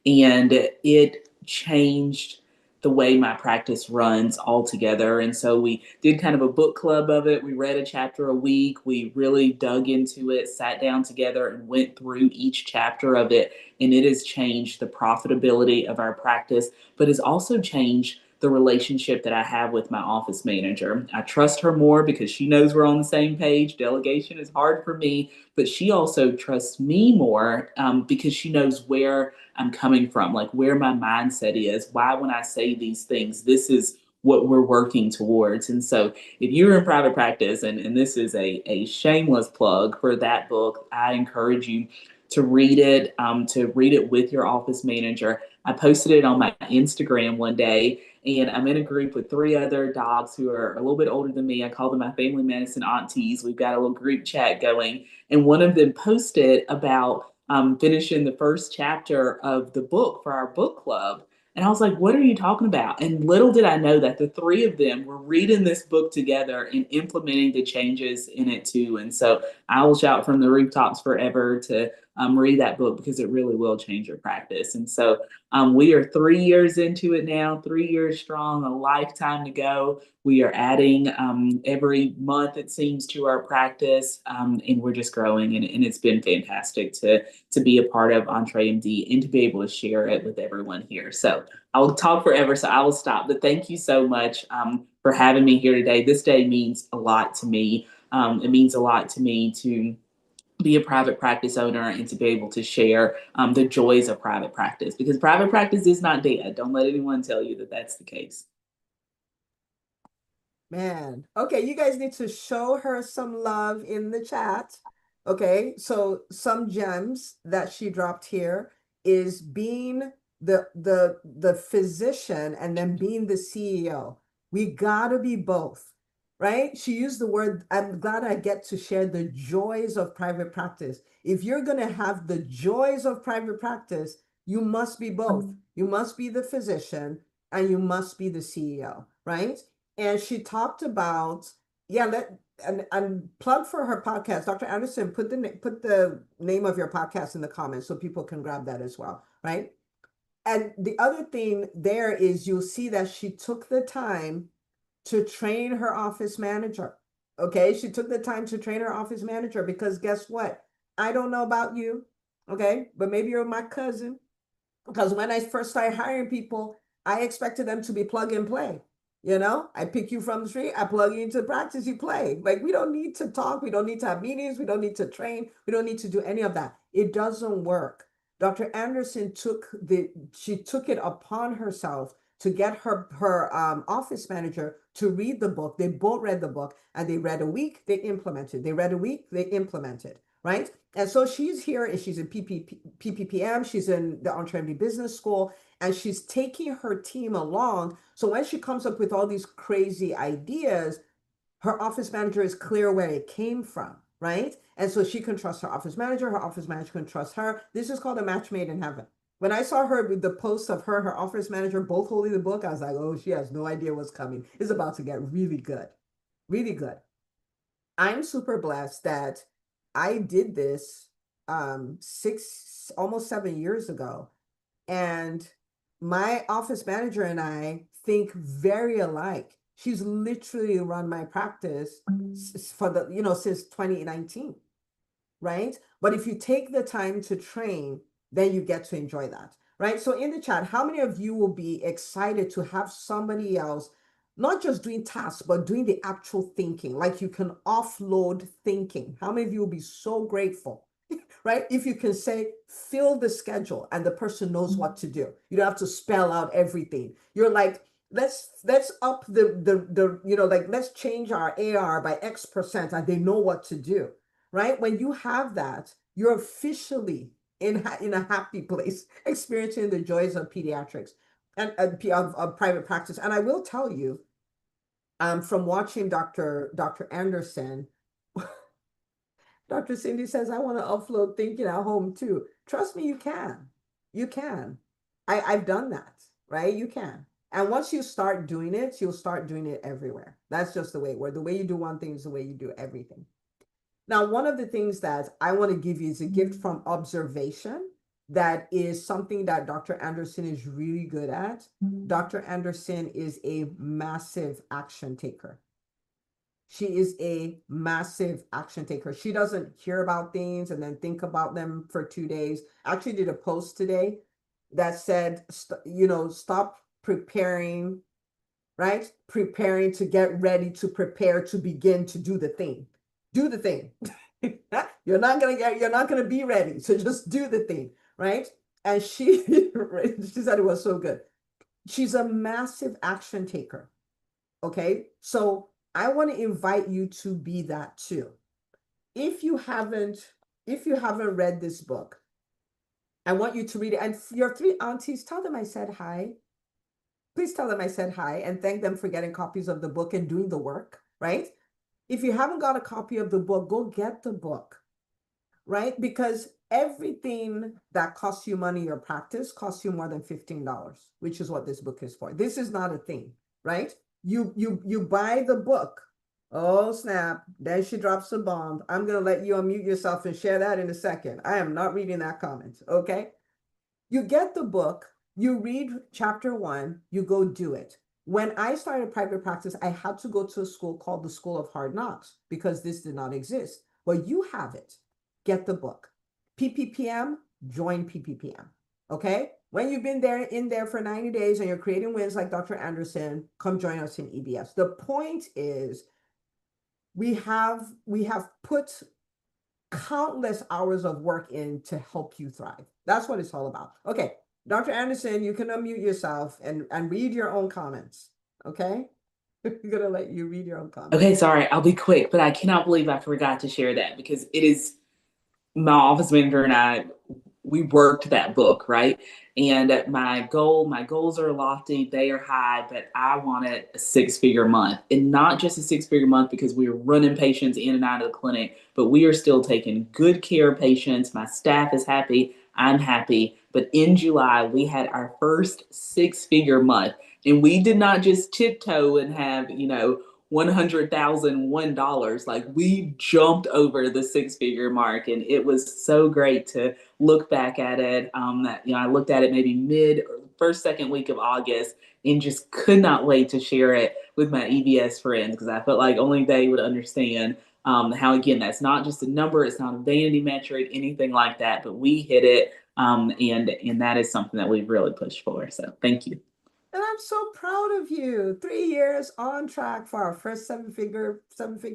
and it changed the way my practice runs altogether. And so we did kind of a book club of it. We read a chapter a week. We really dug into it, sat down together and went through each chapter of it. And it has changed the profitability of our practice, but has also changed the relationship that I have with my office manager. I trust her more because she knows we're on the same page. Delegation is hard for me, but she also trusts me more because she knows where I'm coming from, like where my mindset is, why when I say these things, this is what we're working towards. And so if you're in private practice, and this is a shameless plug for that book, I encourage you to read it with your office manager. I posted it on my Instagram one day, and I'm in a group with 3 other dogs who are a little bit older than me. I call them my family medicine aunties. We've got a little group chat going, and one of them posted about finishing the first chapter of the book for our book club. And I was like, what are you talking about? And little did I know that the 3 of them were reading this book together and implementing the changes in it too. And so I will shout from the rooftops forever to read that book because it really will change your practice. And so we are 3 years into it now, 3 years strong, a lifetime to go. We are adding every month, it seems, to our practice, and we're just growing. And it's been fantastic to be a part of EntreMD and to be able to share it with everyone here. So I'll talk forever, so I will stop. But thank you so much for having me here today. This day means a lot to me. It means a lot to me to be a private practice owner and to be able to share the joys of private practice, because private practice is not dead. Don't let anyone tell you that that's the case. Man, okay, you guys need to show her some love in the chat. Okay, so some gems that she dropped here is being the physician and then being the CEO. We gotta be both, right? She used the word, I'm glad I get to share the joys of private practice. If you're gonna have the joys of private practice, you must be both. You must be the physician and you must be the CEO, right? And she talked about, and plug for her podcast. Dr. Anderson, put the name of your podcast in the comments so people can grab that as well, right? And the other thing there is you'll see that she took the time to train her office manager. Okay, she took the time to train her office manager because guess what? I don't know about you, okay, but maybe you're my cousin. Because when I first started hiring people, I expected them to be plug and play. I pick you from the street, I plug you into practice, you play. Like, we don't need to talk, we don't need to have meetings, we don't need to train, we don't need to do any of that. It doesn't work. Dr. Anderson took it upon herself to get her office manager to read the book. They both read the book, and they read a week, they implemented. They read a week, they implemented, right? And so she's here, and she's in PPPM, she's in the EntreMD Business School, and she's taking her team along. So when she comes up with all these crazy ideas, her office manager is clear where it came from, right? And so she can trust her office manager can trust her. This is called a match made in heaven. When I saw her with the post of her office manager, both holding the book, I was like, oh, she has no idea what's coming. It's about to get really good, really good. I'm super blessed that I did this almost 7 years ago. And my office manager and I think very alike. She's literally run my practice for since 2019, right? But if you take the time to train, then you get to enjoy that, right? So in the chat, how many of you will be excited to have somebody else not just doing tasks, but doing the actual thinking. Like you can offload thinking. How many of you will be so grateful, right? If you can say, fill the schedule and the person knows what to do. You don't have to spell out everything. You're like, let's up the like let's change our AR by X% and they know what to do, right? When you have that, you're officially in a happy place, experiencing the joys of pediatrics and of private practice. And I will tell you, from watching Dr. Anderson, Dr. Cindy says, I want to upload thinking at home too. Trust me, you can. You can. I've done that, right? You can. And once you start doing it, you'll start doing it everywhere. That's just the way it works. The way you do one thing is the way you do everything. Now, one of the things that I want to give you is a gift from observation. That is something that Dr. Anderson is really good at. Dr. Anderson is a massive action taker. She is a massive action taker. She doesn't hear about things and then think about them for 2 days. I actually did a post today that said, stop preparing, right? Preparing to get ready to prepare to begin to do the thing. Do the thing. You're not gonna be ready. So just do the thing, right? And she said it was so good. She's a massive action taker. Okay, so I want to invite you to be that too. If you haven't read this book, I want you to read it. And your 3 aunties, tell them I said hi. Please tell them I said hi and thank them for getting copies of the book and doing the work, right? If you haven't got a copy of the book, go get the book, right? Because everything that costs you money or practice costs you more than $15, which is what this book is for. This is not a thing, right? You buy the book. Oh, snap. Then she drops a bomb. I'm going to let you unmute yourself and share that in a second. I am not reading that comment, okay? You get the book, you read chapter 1, you go do it. When I started private practice, I had to go to a school called the School of Hard Knocks because this did not exist. Well, you have it. Get the book. PPPM, join PPPM, okay? When you've been in there for 90 days and you're creating wins like Dr. Anderson, come join us in EBS. The point is we have put countless hours of work in to help you thrive. That's what it's all about. Okay, Dr. Anderson, you can unmute yourself and read your own comments, okay? I'm gonna let you read your own comments. Okay, sorry, I'll be quick, but I cannot believe I forgot to share that because it is my office manager and I, we worked that book, right? And my goals are lofty, they are high, but I wanted a 6-figure month. And not just a 6-figure month because we were running patients in and out of the clinic, but we are still taking good care of patients. My staff is happy, I'm happy. But in July, we had our first 6-figure month. And we did not just tiptoe and have, $100,001. Like we jumped over the 6-figure mark, and it was so great to look back at it. I looked at it maybe first, second week of August, and just could not wait to share it with my EBS friends because I felt like only they would understand how, again, that's not just a number, it's not a vanity metric, anything like that, but we hit it, and that is something that we've really pushed for. So thank you. And I'm so proud of you. 3 years on track for our first seven-figure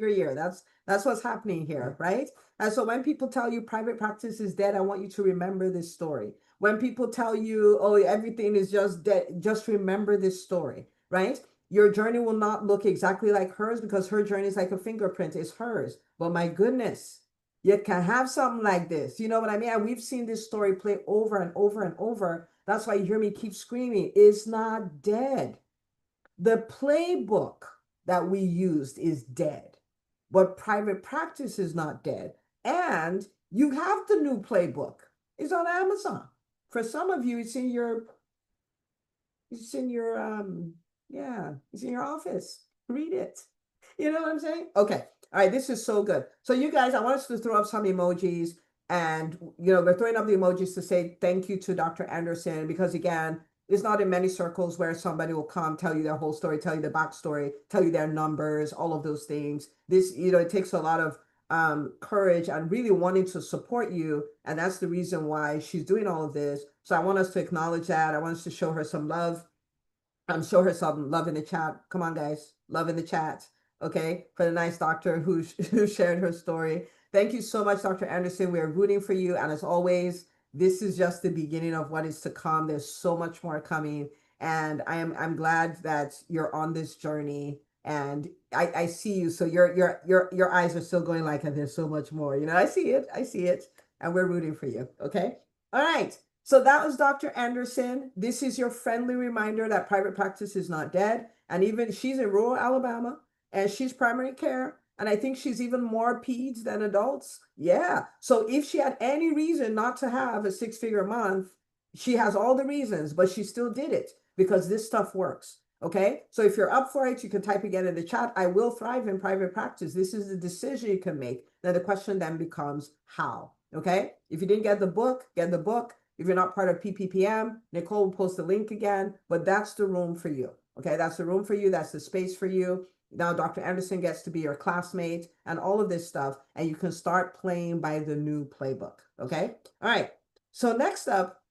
year. That's what's happening here, right? And so when people tell you private practice is dead, I want you to remember this story. When people tell you, oh, everything is just dead, just remember this story, right? Your journey will not look exactly like hers because her journey is like a fingerprint. It's hers. But my goodness, you can have something like this. You know what I mean? And we've seen this story play over and over and over. That's why you hear me keep screaming, it's not dead. The playbook that we used is dead, but private practice is not dead. And you have the new playbook. It's on Amazon. For some of you, it's in your office. Read it. You know what I'm saying? Okay. All right. This is so good. So you guys, I want us to throw up some emojis. And, we're throwing up the emojis to say thank you to Dr. Anderson, because again, it's not in many circles where somebody will come, tell you their whole story, tell you the backstory, tell you their numbers, all of those things. This, it takes a lot of courage and really wanting to support you. And that's the reason why she's doing all of this. So I want us to acknowledge that. I want us to show her some love. Show her some love in the chat. Come on, guys, love in the chat. Okay, for the nice doctor who who shared her story. Thank you so much, Dr. Anderson. We are rooting for you, and as always, this is just the beginning of what is to come. There's so much more coming, and I'm glad that you're on this journey. And I see you. So your eyes are still going like, and there's so much more. You know, I see it. I see it, and we're rooting for you. Okay. All right. So that was Dr. Anderson. This is your friendly reminder that private practice is not dead. And even she's in rural Alabama and she's primary care. And I think she's even more peds than adults. Yeah. So if she had any reason not to have a 6-figure month, she has all the reasons, but she still did it because this stuff works. Okay. So if you're up for it, you can type again in the chat. I will thrive in private practice. This is the decision you can make. Now the question then becomes how. Okay. If you didn't get the book, get the book. If you're not part of PPPM, Nicole will post the link again, but that's the room for you. Okay, that's the room for you. That's the space for you. Now, Dr. Anderson gets to be your classmate and all of this stuff, and you can start playing by the new playbook. Okay, all right. So next up,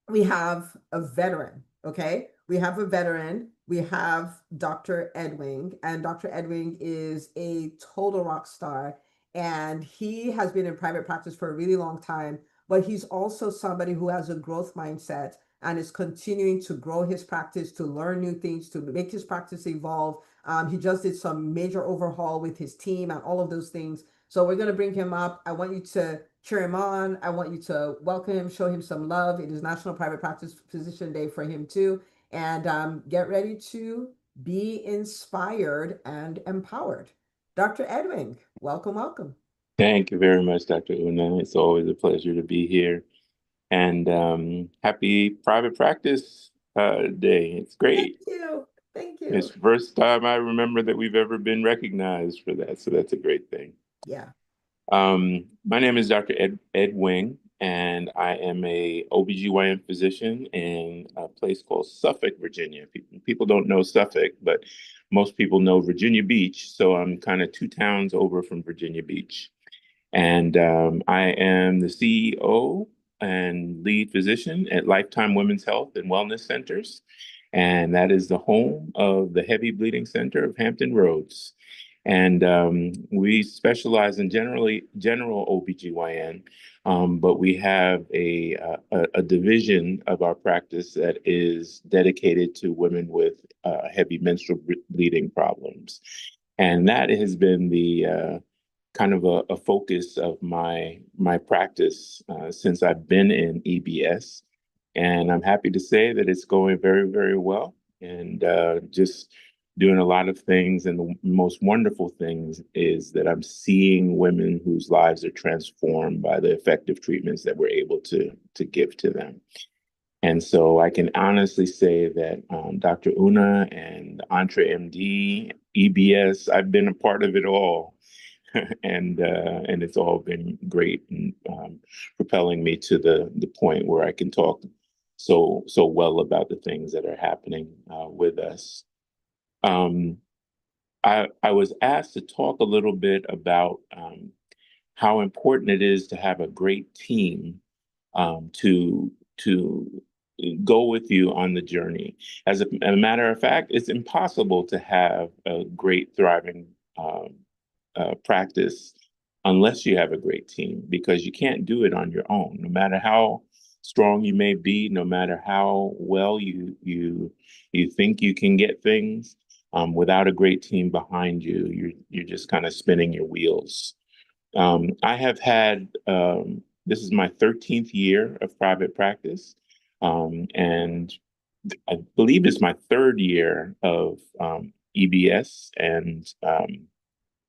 we have a veteran. Okay, we have a veteran. We have Dr. Edwing, and Dr. Edwing is a total rock star, and he has been in private practice for a really long time, but he's also somebody who has a growth mindset and is continuing to grow his practice, to learn new things, to make his practice evolve. He just did some major overhaul with his team and all of those things. So we're going to bring him up. I want you to cheer him on. I want you to welcome him, show him some love. It is National Private Practice Physician Day for him too. And get ready to be inspired and empowered. Dr. Edwing, welcome, welcome. Thank you very much, Dr. Una. It's always a pleasure to be here. And happy Private Practice Day. It's great. Thank you. Thank you. It's the first time I remember that we've ever been recognized for that. So that's a great thing. Yeah. My name is Dr. Ed Wing, and I am a OBGYN physician in a place called Suffolk, Virginia. People don't know Suffolk, but most people know Virginia Beach. So I'm kind of 2 towns over from Virginia Beach. And I am the CEO and lead physician at Lifetime Women's Health and Wellness Centers. And that is the home of the Heavy Bleeding Center of Hampton Roads. And we specialize in general OBGYN, but we have a division of our practice that is dedicated to women with heavy menstrual bleeding problems. And that has been the kind of a focus of my practice since I've been in EBS. And I'm happy to say that it's going very, very well, and just doing a lot of things. And the most wonderful things is that I'm seeing women whose lives are transformed by the effective treatments that we're able to give to them. And so I can honestly say that Dr. Una and EntreMD, EBS, I've been a part of it all. And it's all been great and propelling me to the point where I can talk so well about the things that are happening with us. I was asked to talk a little bit about how important it is to have a great team to go with you on the journey. As a matter of fact, it's impossible to have a great, thriving practice unless you have a great team, because you can't do it on your own. No matter how strong you may be, no matter how well you think you can get things, without a great team behind you, you're just kind of spinning your wheels. I have had this is my 13th year of private practice, and I believe it's my 3rd year of EBS, and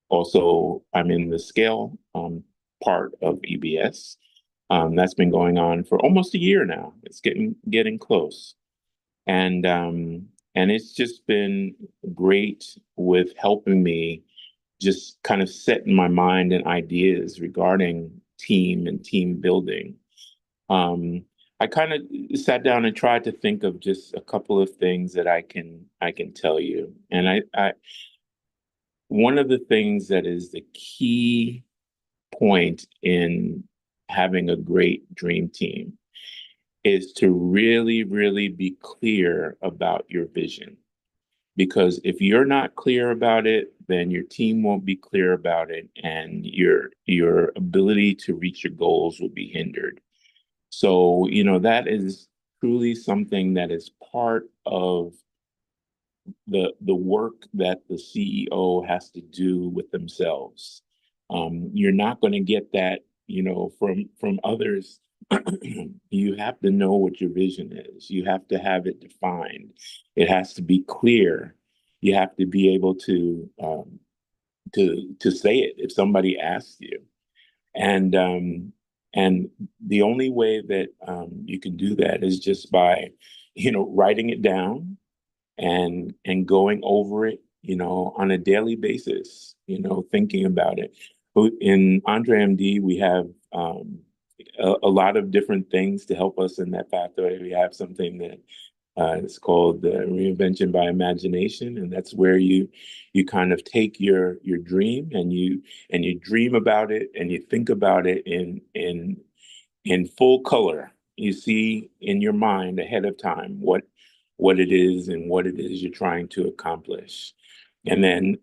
also, I'm in the scale part of EBS. That's been going on for almost a year now. It's getting close, and it's just been great with helping me just kind of set in my mind and ideas regarding team and team building. I kind of sat down and tried to think of just a couple of things that I can tell you, and I one of the things that is the key point in having a great dream team is to really, really be clear about your vision. Because if you're not clear about it, then your team won't be clear about it, and your ability to reach your goals will be hindered. So, that is truly something that is part of the work that the CEO has to do with themselves. You're not going to get that, from others. You have to know what your vision is. You have to have it defined. It has to be clear. You have to be able to say it if somebody asks you. And the only way that you can do that is just by, writing it down and going over it, on a daily basis, thinking about it. In Andre MD, we have a lot of different things to help us in that pathway. We have something that it's called reinvention by imagination, and that's where you kind of take your dream and you dream about it and you think about it in full color. You see in your mind ahead of time what it is and what it is you're trying to accomplish. And then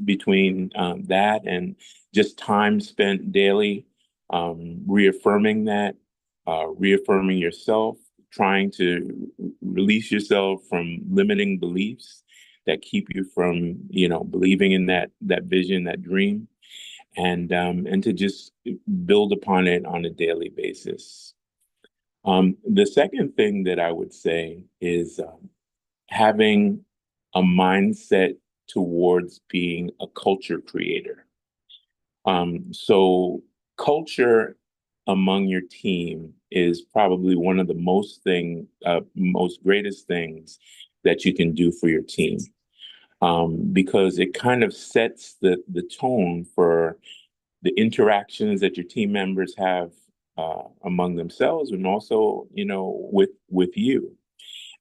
between that and just time spent daily, reaffirming that, reaffirming yourself, trying to release yourself from limiting beliefs that keep you from, believing in that vision, that dream, and to just build upon it on a daily basis. The second thing that I would say is having a mindset towards being a culture creator. So culture among your team is probably one of the most greatest things that you can do for your team, because it kind of sets the tone for the interactions that your team members have among themselves, and also, with you.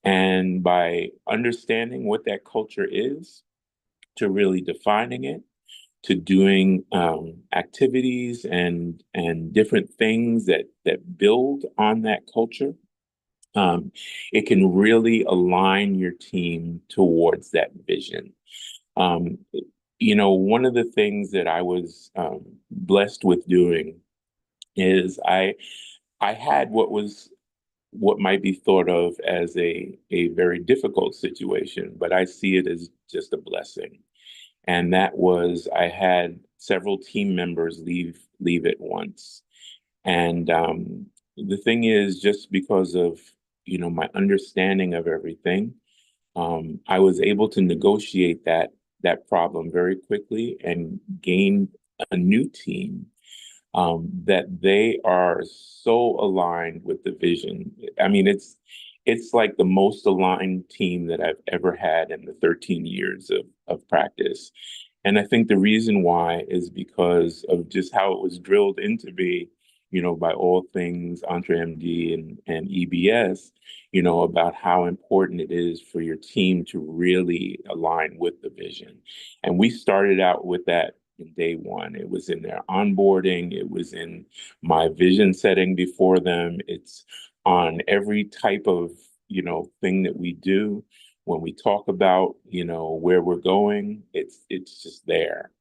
And by understanding what that culture is, to really defining it, to doing activities and different things that build on that culture, it can really align your team towards that vision. Um, One of the things that I was blessed with doing is I had what might be thought of as a very difficult situation, but I see it as just a blessing. And that was, I had several team members leave at once. And the thing is, just because of, my understanding of everything, I was able to negotiate that problem very quickly and gain a new team that they are so aligned with the vision. I mean, it's like the most aligned team that I've ever had in the 13 years of practice. And I think the reason why is because of just how it was drilled into me, by all things Entre MD and EBS, about how important it is for your team to really align with the vision. And we started out with that in day one. It was in their onboarding, it was in my vision setting before them. It's on every type of, thing that we do. When we talk about, where we're going, it's just there.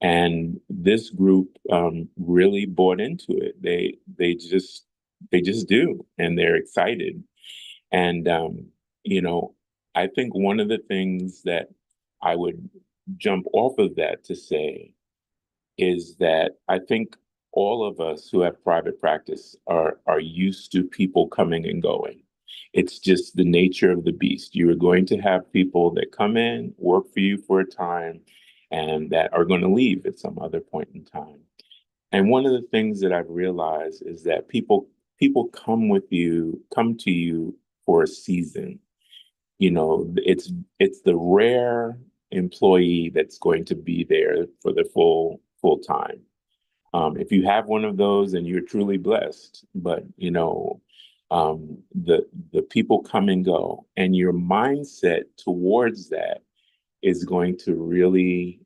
And this group really bought into it. They just do, and they're excited. And I think one of the things that I would jump off of that to say is that I think all of us who have private practice are used to people coming and going. It's just the nature of the beast. You are going to have people that come in, work for you for a time, and that are going to leave at some other point in time. And one of the things that I've realized is that people come to you for a season. It's the rare employee that's going to be there for the full time. If you have one of those, then you're truly blessed. But the people come and go, and your mindset towards that is going to really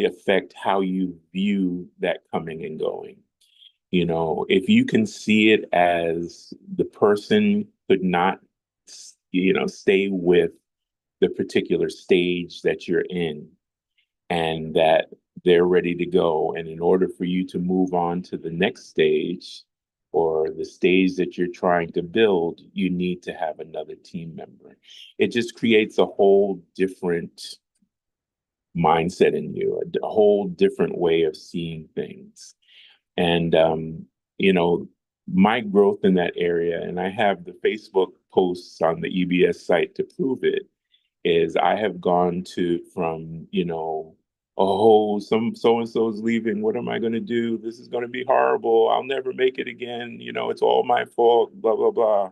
affect how you view that coming and going. You know, if you can see it as the person could not, stay with the particular stage that you're in, and that they're ready to go. And in order for you to move on to the next stage or the stage that you're trying to build, you need to have another team member. It just creates a whole different mindset in you, a whole different way of seeing things. And, you know, my growth in that area, and I have the Facebook posts on the EBS site to prove it, is I have gone to from, oh, some so and so's leaving. What am I going to do? This is going to be horrible. I'll never make it again. It's all my fault, blah, blah, blah.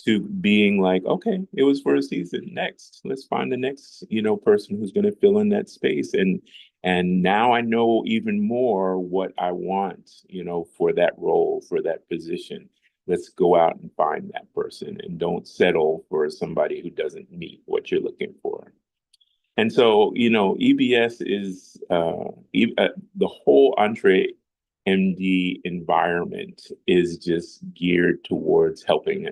To being like, okay, it was for a season. Next, let's find the next, person who's going to fill in that space. And now I know even more what I want, for that role, for that position. Let's go out and find that person and don't settle for somebody who doesn't meet what you're looking for. And so, EBS is the whole Entre MD environment is just geared towards helping,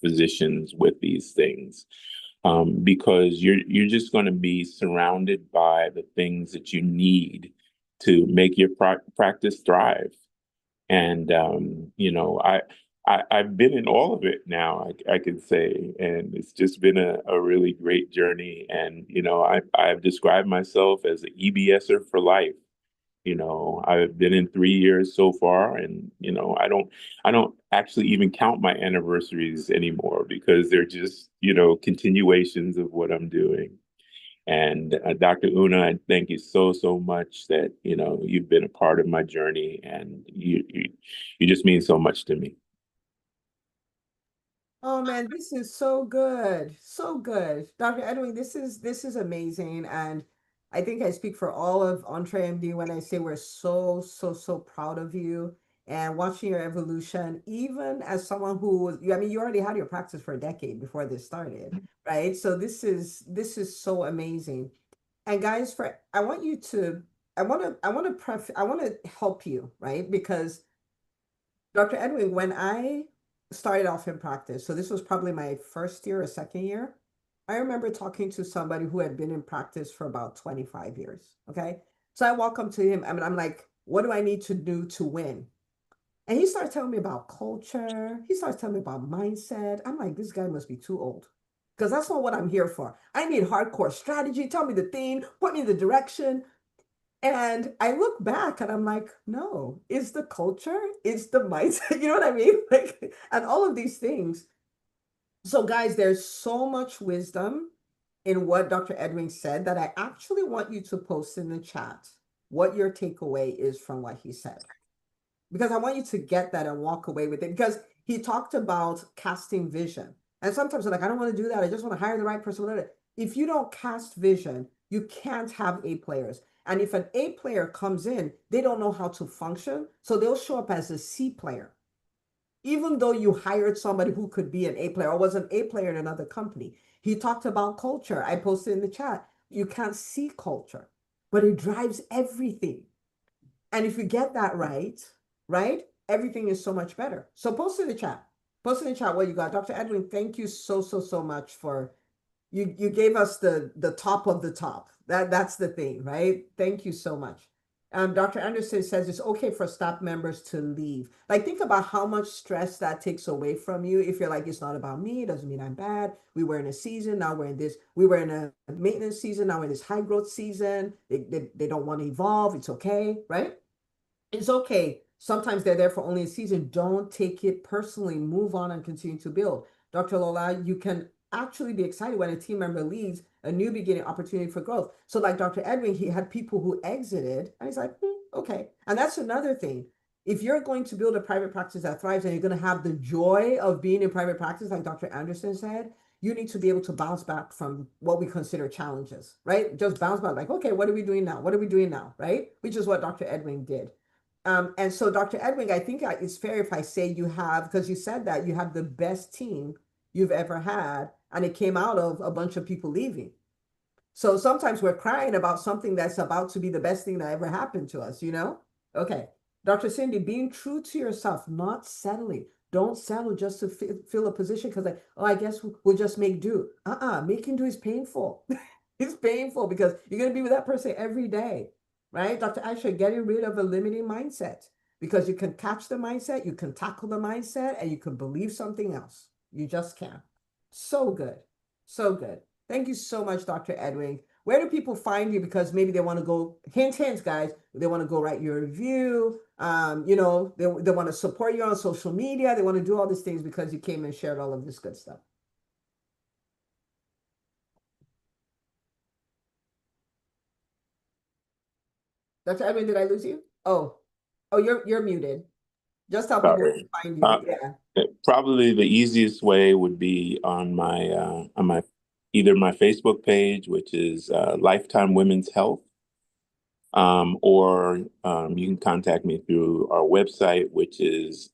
physicians with these things, because you're just going to be surrounded by the things that you need to make your practice thrive. And I've been in all of it now, I could say, and it's just been a really great journey. And I've described myself as an EBSer for life. I've been in 3 years so far, and I don't actually even count my anniversaries anymore because they're just continuations of what I'm doing. And Dr. Una, I thank you so, so much that you've been a part of my journey, and you just mean so much to me. Oh man, this is so good. So good. Dr. Edwin, this is amazing. And I think I speak for all of EntreMD when I say we're so, so, so proud of you and watching your evolution, even as someone who you already had your practice for a decade before this started, right? So this is so amazing. And guys, I want to help you, right? Because Dr. Edwin, when I started off in practice, so this was probably my first year or second year, I remember talking to somebody who had been in practice for about 25 years. Okay. So I walk up to him, I'm like, what do I need to do to win? And he started telling me about culture. He starts telling me about mindset. I'm like, this guy must be too old because that's not what I'm here for. I need hardcore strategy. Tell me the theme, point me in the direction. And I look back and I'm like, no, it's the culture, it's the mindset, you know what I mean? Like, and all of these things. So, guys, there's so much wisdom in what Dr. Edwin said that I actually want you to post in the chat what your takeaway is from what he said. Because I want you to get that and walk away with it. Because he talked about casting vision. And sometimes I'm like, I don't want to do that. I just want to hire the right person. If you don't cast vision, you can't have A players. And if an A player comes in, they don't know how to function. So they'll show up as a C player. Even though you hired somebody who could be an A player or was an A player in another company. He talked about culture. I posted in the chat. You can't see culture, but it drives everything. And if you get that right, everything is so much better. So post in the chat. Post in the chat what you got. Dr. Edwin, thank you so, so, so much for you gave us the top of the top. That's the thing, right? Thank you so much. Dr. Anderson says it's okay for staff members to leave. Like, think about how much stress that takes away from you. If you're like, it's not about me, it doesn't mean I'm bad. We were in a season, now we're in this. We were in a maintenance season, now we're in this high growth season. They don't want to evolve. It's okay, right? It's okay. Sometimes they're there for only a season. Don't take it personally. Move on and continue to build. Dr. Lola, you can actually be excited when a team member leaves, a new beginning, opportunity for growth. So like Dr. Edwin, he had people who exited and he's like, okay. And that's another thing. If you're going to build a private practice that thrives and you're going to have the joy of being in private practice, like Dr. Anderson said, you need to be able to bounce back from what we consider challenges, right? Just bounce back like, okay, what are we doing now? What are we doing now, right? Which is what Dr. Edwin did. And so Dr. Edwin, I think it's fair if I say you have, because you said that you have the best team you've ever had, and it came out of a bunch of people leaving. So sometimes we're crying about something that's about to be the best thing that ever happened to us, Okay. Dr. Cindy, being true to yourself, not settling. Don't settle just to fill a position because, like, oh, I guess we'll just make do. Making do is painful. It's painful because you're going to be with that person every day, right? Dr. Aisha, getting rid of a limiting mindset because you can catch the mindset, you can tackle the mindset, and you can believe something else. You just can. So good. So good. Thank you so much, Dr. Edwin. Where do people find you? Because maybe they want to go, hint, guys, they want to go write your review. You know, they want to support you on social media. They want to do all these things because you came and shared all of this good stuff. Dr. Edwin, did I lose you? Oh, you're muted. Just tell people where to Sorry. find you. Yeah. Probably the easiest way would be on my either my Facebook page, which is Lifetime Women's Health, or you can contact me through our website, which is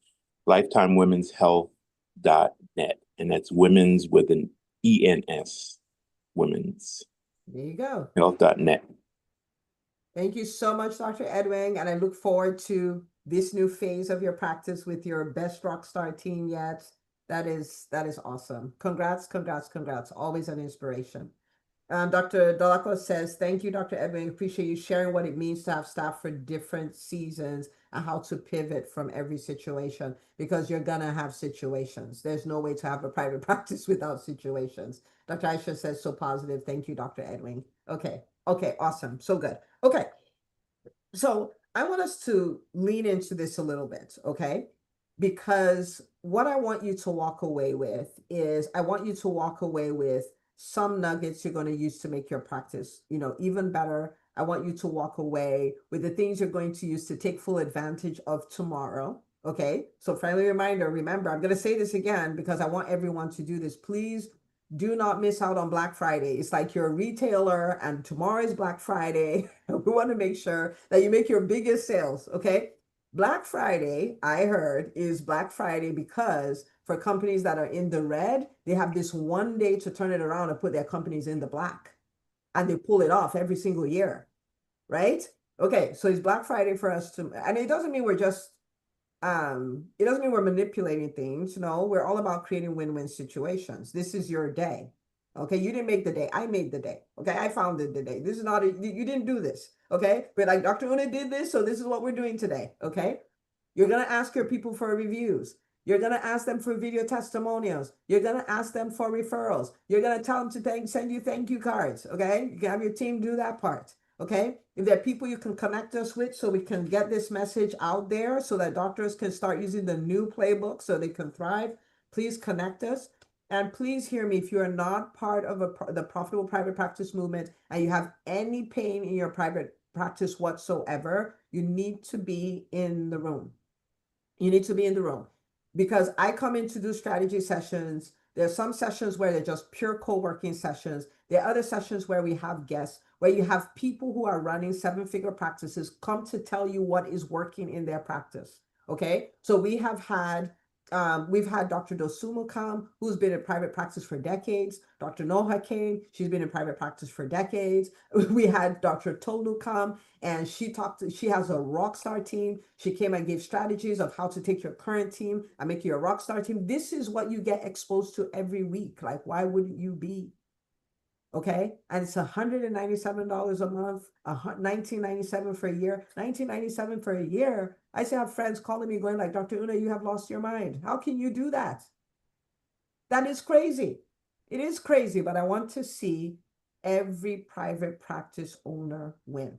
lifetimewomenshealth.net, and that's women's with an ENS, women's There you go. health.net. Thank you so much, Dr. Edwin, and I look forward to this new phase of your practice with your best rockstar team yet. That is awesome. Congrats. Always an inspiration. Dr. Dolaco says, thank you, Dr. Edwin. Appreciate you sharing what it means to have staff for different seasons and how to pivot from every situation, because you're going to have situations. There's no way to have a private practice without situations. Dr. Aisha says, so positive. Thank you, Dr. Edwin. Okay, awesome. So good. Okay, so I want us to lean into this a little bit, okay? Because what I want you to walk away with is, I want you to walk away with some nuggets you're going to use to make your practice, even better. I want you to walk away with the things you're going to use to take full advantage of tomorrow. Okay. So friendly reminder, remember, I'm going to say this again because I want everyone to do this. Please do not miss out on Black Friday. It's like you're a retailer and tomorrow is Black Friday. We want to make sure that you make your biggest sales. Okay. Black Friday, I heard, is Black Friday because for companies that are in the red, they have this one day to turn it around and put their companies in the black. And they pull it off every single year, right? Okay, so it's Black Friday for us to, and it doesn't mean we're just, it doesn't mean we're manipulating things. No, we're all about creating win-win situations. This is your day. Okay, you didn't make the day. I made the day. Okay, I founded the day. This is not, you didn't do this. Okay, but like Dr. Una did this, so this is what we're doing today. Okay, you're going to ask your people for reviews. You're going to ask them for video testimonials. You're going to ask them for referrals. You're going to tell them to send you thank you cards. Okay, you can have your team do that part. Okay, if there are people you can connect us with so we can get this message out there so that doctors can start using the new playbook so they can thrive, please connect us. And please hear me, if you are not part of the profitable private practice movement and you have any pain in your private practice whatsoever, you need to be in the room. You need to be in the room, because I come in to do strategy sessions. There are some sessions where they're just pure co-working sessions. There are other sessions where we have guests, where you have people who are running seven-figure practices come to tell you what is working in their practice. Okay, so we've had Dr. Dosumu come, who's been in private practice for decades. Dr. Noha came, she's been in private practice for decades. We had Dr. Tolu come, and she has a rock star team. She came and gave strategies of how to take your current team and make you a rock star team. This is what you get exposed to every week. Like, why wouldn't you be? Okay, and it's $197 a month, $19.97 for a year, $19.97 for a year. I still have friends calling me going like, Dr. Una, you have lost your mind. How can you do that? That is crazy. It is crazy, but I want to see every private practice owner win.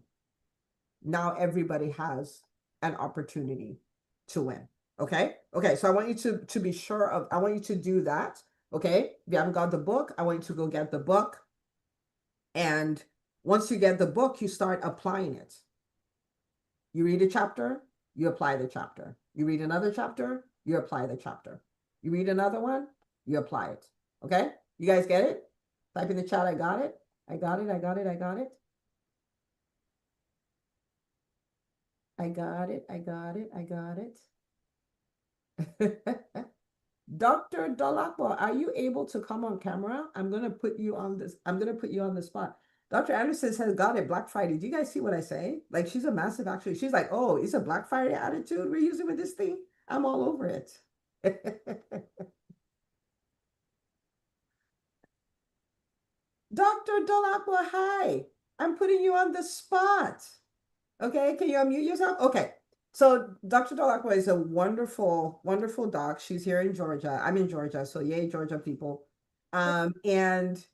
Now everybody has an opportunity to win. Okay. So I want you to be sure of, I want you to do that. Okay. If you haven't got the book, I want you to go get the book. And once you get the book, you start applying it. You read a chapter, you apply the chapter. You read another chapter, you apply the chapter. You read another one, you apply it. Okay? You guys get it? Type in the chat, I got it. I got it. I got it. Dr. Dolapo, are you able to come on camera? I'm going to put you on this. I'm going to put you on the spot. Dr. Anderson has got it Black Friday. Do you guys see what I say? Like, she's a massive actually. She's like, oh, it's a Black Friday attitude we're using with this thing. I'm all over it. Dr. Dolakwa, hi. I'm putting you on the spot. Okay, can you unmute yourself? Okay. So Dr. Dolakwa is a wonderful, wonderful doc. She's here in Georgia. I'm in Georgia, so yay, Georgia people. And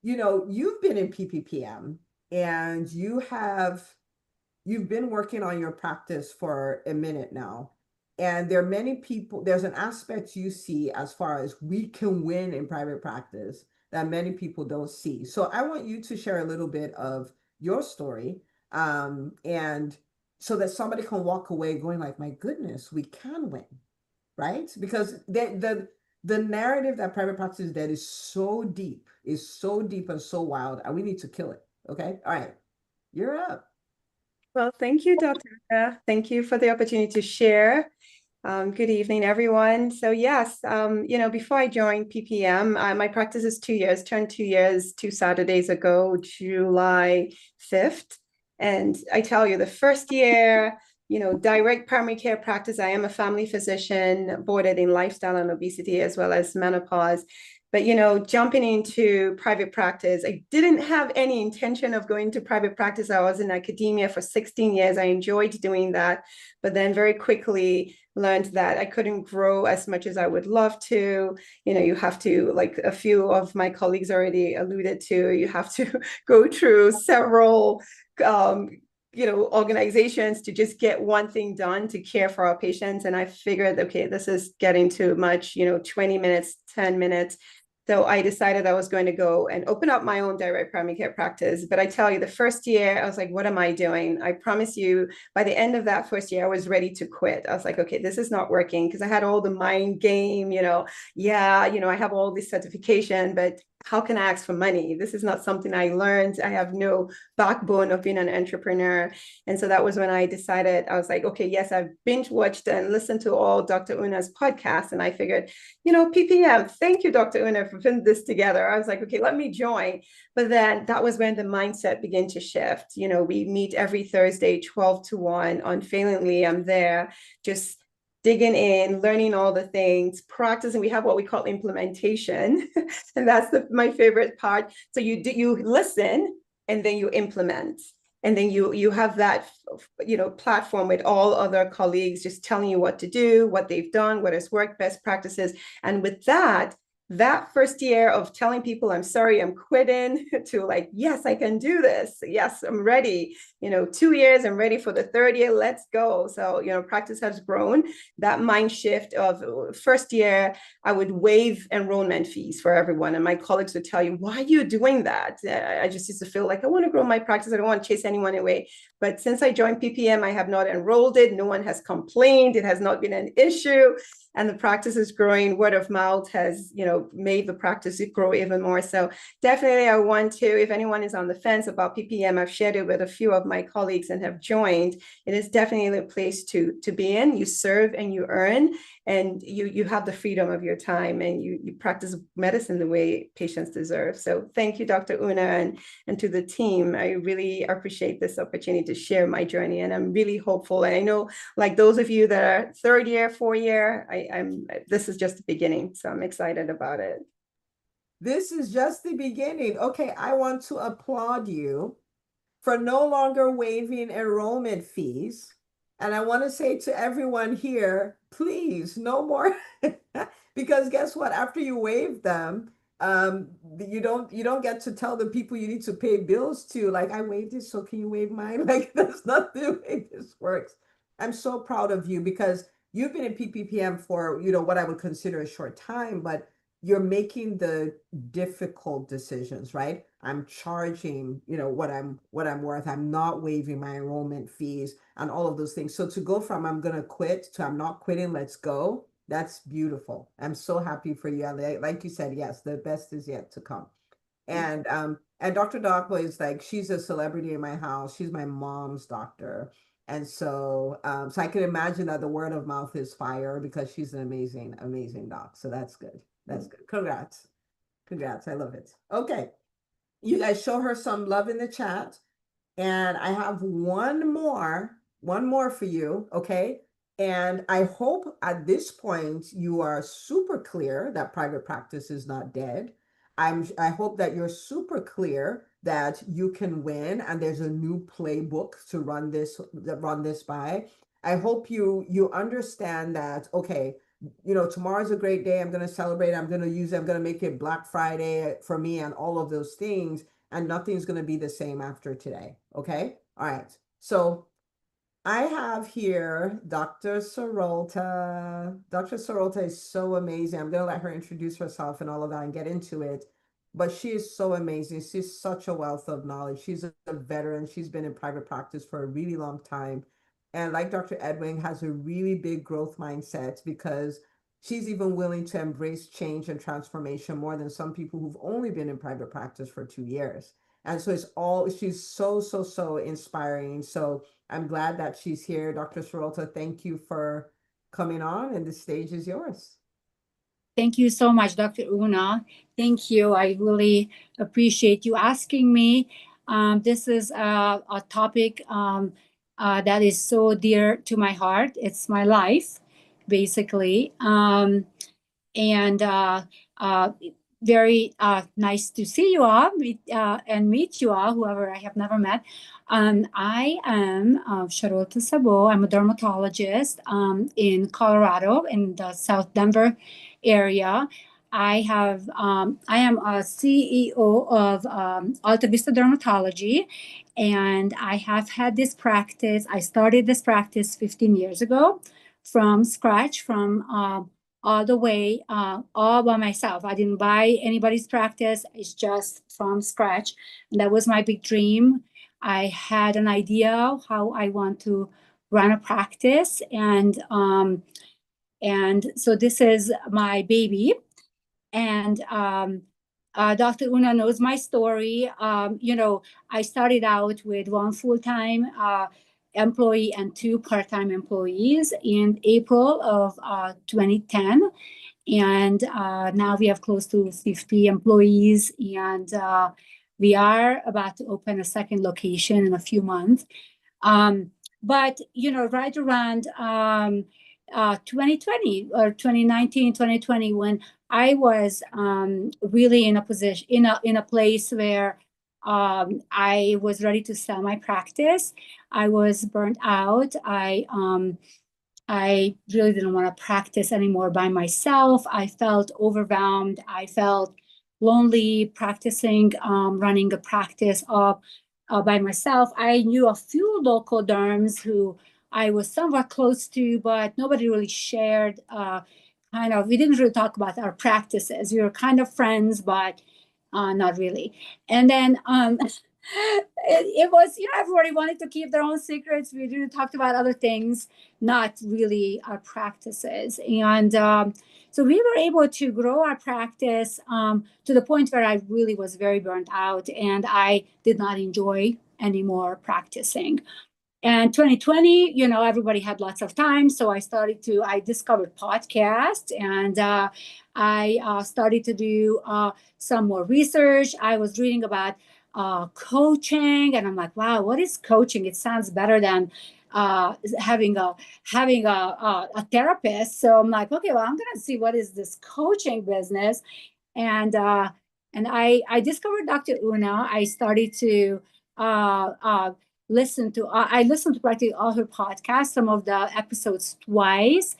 you know, you've been in PPPM and you've been working on your practice for a minute now. And there are many people, there's an aspect you see as far as we can win in private practice that many people don't see. So I want you to share a little bit of your story, and so that somebody can walk away going like, my goodness, we can win, right? Because the narrative that private practice is dead is so deep and so wild, and we need to kill it. Okay. All right. You're up. Well, thank you, Dr. Anna. Thank you for the opportunity to share. Good evening, everyone. So yes, you know, before I joined PPM, my practice is 2 years, turned 2 years 2 Saturdays ago, July 5th. And I tell you, the first year, you know, direct primary care practice, I am a family physician, boarded in lifestyle and obesity as well as menopause. But, you know, jumping into private practice, I didn't have any intention of going to private practice. I was in academia for 16 years. I enjoyed doing that, but then very quickly learned that I couldn't grow as much as I would love to. You know, you have to, like a few of my colleagues already alluded to, you have to go through several you know, organizations to just get one thing done to care for our patients. And I figured, okay, this is getting too much, you know, 20 minutes, 10 minutes. So I decided I was going to go and open up my own direct primary care practice. But I tell you, the first year, I was like, what am I doing? I promise you, by the end of that first year, I was ready to quit. I was like, okay, this is not working, because I had all the mind game, you know, yeah, you know, I have all this certification, but how can I ask for money? This is not something I learned. I have no backbone of being an entrepreneur. And so that was when I decided, I was like, okay, yes, I've binge watched and listened to all Dr. Una's podcasts. And I figured, you know, PPM, thank you, Dr. Una, for putting this together. I was like, okay, let me join. But then that was when the mindset began to shift. You know, we meet every Thursday, 12 to 1. Unfailingly, I'm there just digging in, learning all the things, practicing. We have what we call implementation, and that's my favorite part. So you listen and then you implement, and then you have that, you know, platform with all other colleagues just telling you what to do, what they've done, what has worked, best practices. And with that first year of telling people, I'm sorry, I'm quitting, to like, yes, I can do this. Yes, I'm ready. You know, 2 years, I'm ready for the third year. Let's go. So, you know, practice has grown. That mind shift of first year, I would waive enrollment fees for everyone. And my colleagues would tell you, why are you doing that? I just used to feel like I want to grow my practice. I don't want to chase anyone away. But since I joined PPM, I have not enrolled it. No one has complained. It has not been an issue. And the practice is growing. Word of mouth has, you know, made the practice grow even more. So definitely I want to, if anyone is on the fence about PPM, I've shared it with a few of my colleagues and have joined. It is definitely a place to be in. You serve and you earn, and you have the freedom of your time, and you practice medicine the way patients deserve. So thank you, Dr. Una, and to the team. I really appreciate this opportunity to share my journey, and I'm really hopeful. And I know, like those of you that are third year, 4 year, this is just the beginning. So I'm excited about it. This is just the beginning. Okay, I want to applaud you for no longer waiving enrollment fees. And I want to say to everyone here, please, no more. Because guess what? After you waive them, you don't get to tell the people you need to pay bills to, like, I waived this, so can you waive mine? Like, that's not the way this works. I'm so proud of you, because you've been in PPPM for, you know, what I would consider a short time, but you're making the difficult decisions, right? I'm charging, you know, what I'm worth. I'm not waiving my enrollment fees and all of those things. So to go from I'm gonna quit to I'm not quitting, let's go. That's beautiful. I'm so happy for you. Like you said, yes, the best is yet to come. And Dr. Dolakwa is like, she's a celebrity in my house. She's my mom's doctor. And so so I can imagine that the word of mouth is fire, because she's an amazing, amazing doc. So that's good. That's good. Congrats. Congrats. I love it. Okay. You guys show her some love in the chat. And I have one more for you, okay? And I hope at this point you are super clear that private practice is not dead. I hope that you're super clear that you can win and there's a new playbook to run this by. I hope you understand that, okay, tomorrow's a great day. I'm going to celebrate. I'm going to make it Black Friday for me and all of those things. And nothing's going to be the same after today. Okay. All right. So I have here Dr. Sarolta. Dr. Sarolta is so amazing. I'm going to let her introduce herself and all of that and get into it. But she is so amazing. She's such a wealth of knowledge. She's a veteran. She's been in private practice for a really long time. And like Dr. Edwing, has a really big growth mindset because she's even willing to embrace change and transformation more than some people who've only been in private practice for 2 years. And so she's so inspiring. So I'm glad that she's here. Dr. Sarolta, thank you for coming on, and the stage is yours. Thank you so much, Dr. Una. Thank you. I really appreciate you asking me. This is a topic that is so dear to my heart. It's my life, basically. And very nice to see you all and meet you all, whoever I have never met. I am Sarolta Sabo. I'm a dermatologist in Colorado, in the South Denver area. I am a CEO of Alta Vista Dermatology, and I have had this practice. I started this practice 15 years ago from scratch, from all the way, all by myself. I didn't buy anybody's practice. It's just from scratch. And that was my big dream. I had an idea how I want to run a practice. And so this is my baby. And Dr. Una knows my story. I started out with one full-time employee and 2 part-time employees in April of 2010. And now we have close to 50 employees, and we are about to open a second location in a few months. But, right around 2020 or 2019, 2020, when I was really in a position, in a place where I was ready to sell my practice. I was burnt out. I really didn't want to practice anymore by myself. I felt overwhelmed. I felt lonely practicing, running a practice by myself. I knew a few local derms who I was somewhat close to, but nobody really shared. We didn't really talk about our practices. We were kind of friends, but not really. And then it was, everybody wanted to keep their own secrets. We really talked about other things, not really our practices. And so we were able to grow our practice to the point where I really was very burnt out, and I did not enjoy anymore practicing. And 2020, everybody had lots of time. So I discovered podcasts, and I started to do some more research. I was reading about coaching, and I'm like, wow, what is coaching? It sounds better than having a therapist. So I'm like, okay, well, I'm going to see what is this coaching business. And I discovered Dr. Una. I started to listened to practically all her podcasts, some of the episodes twice.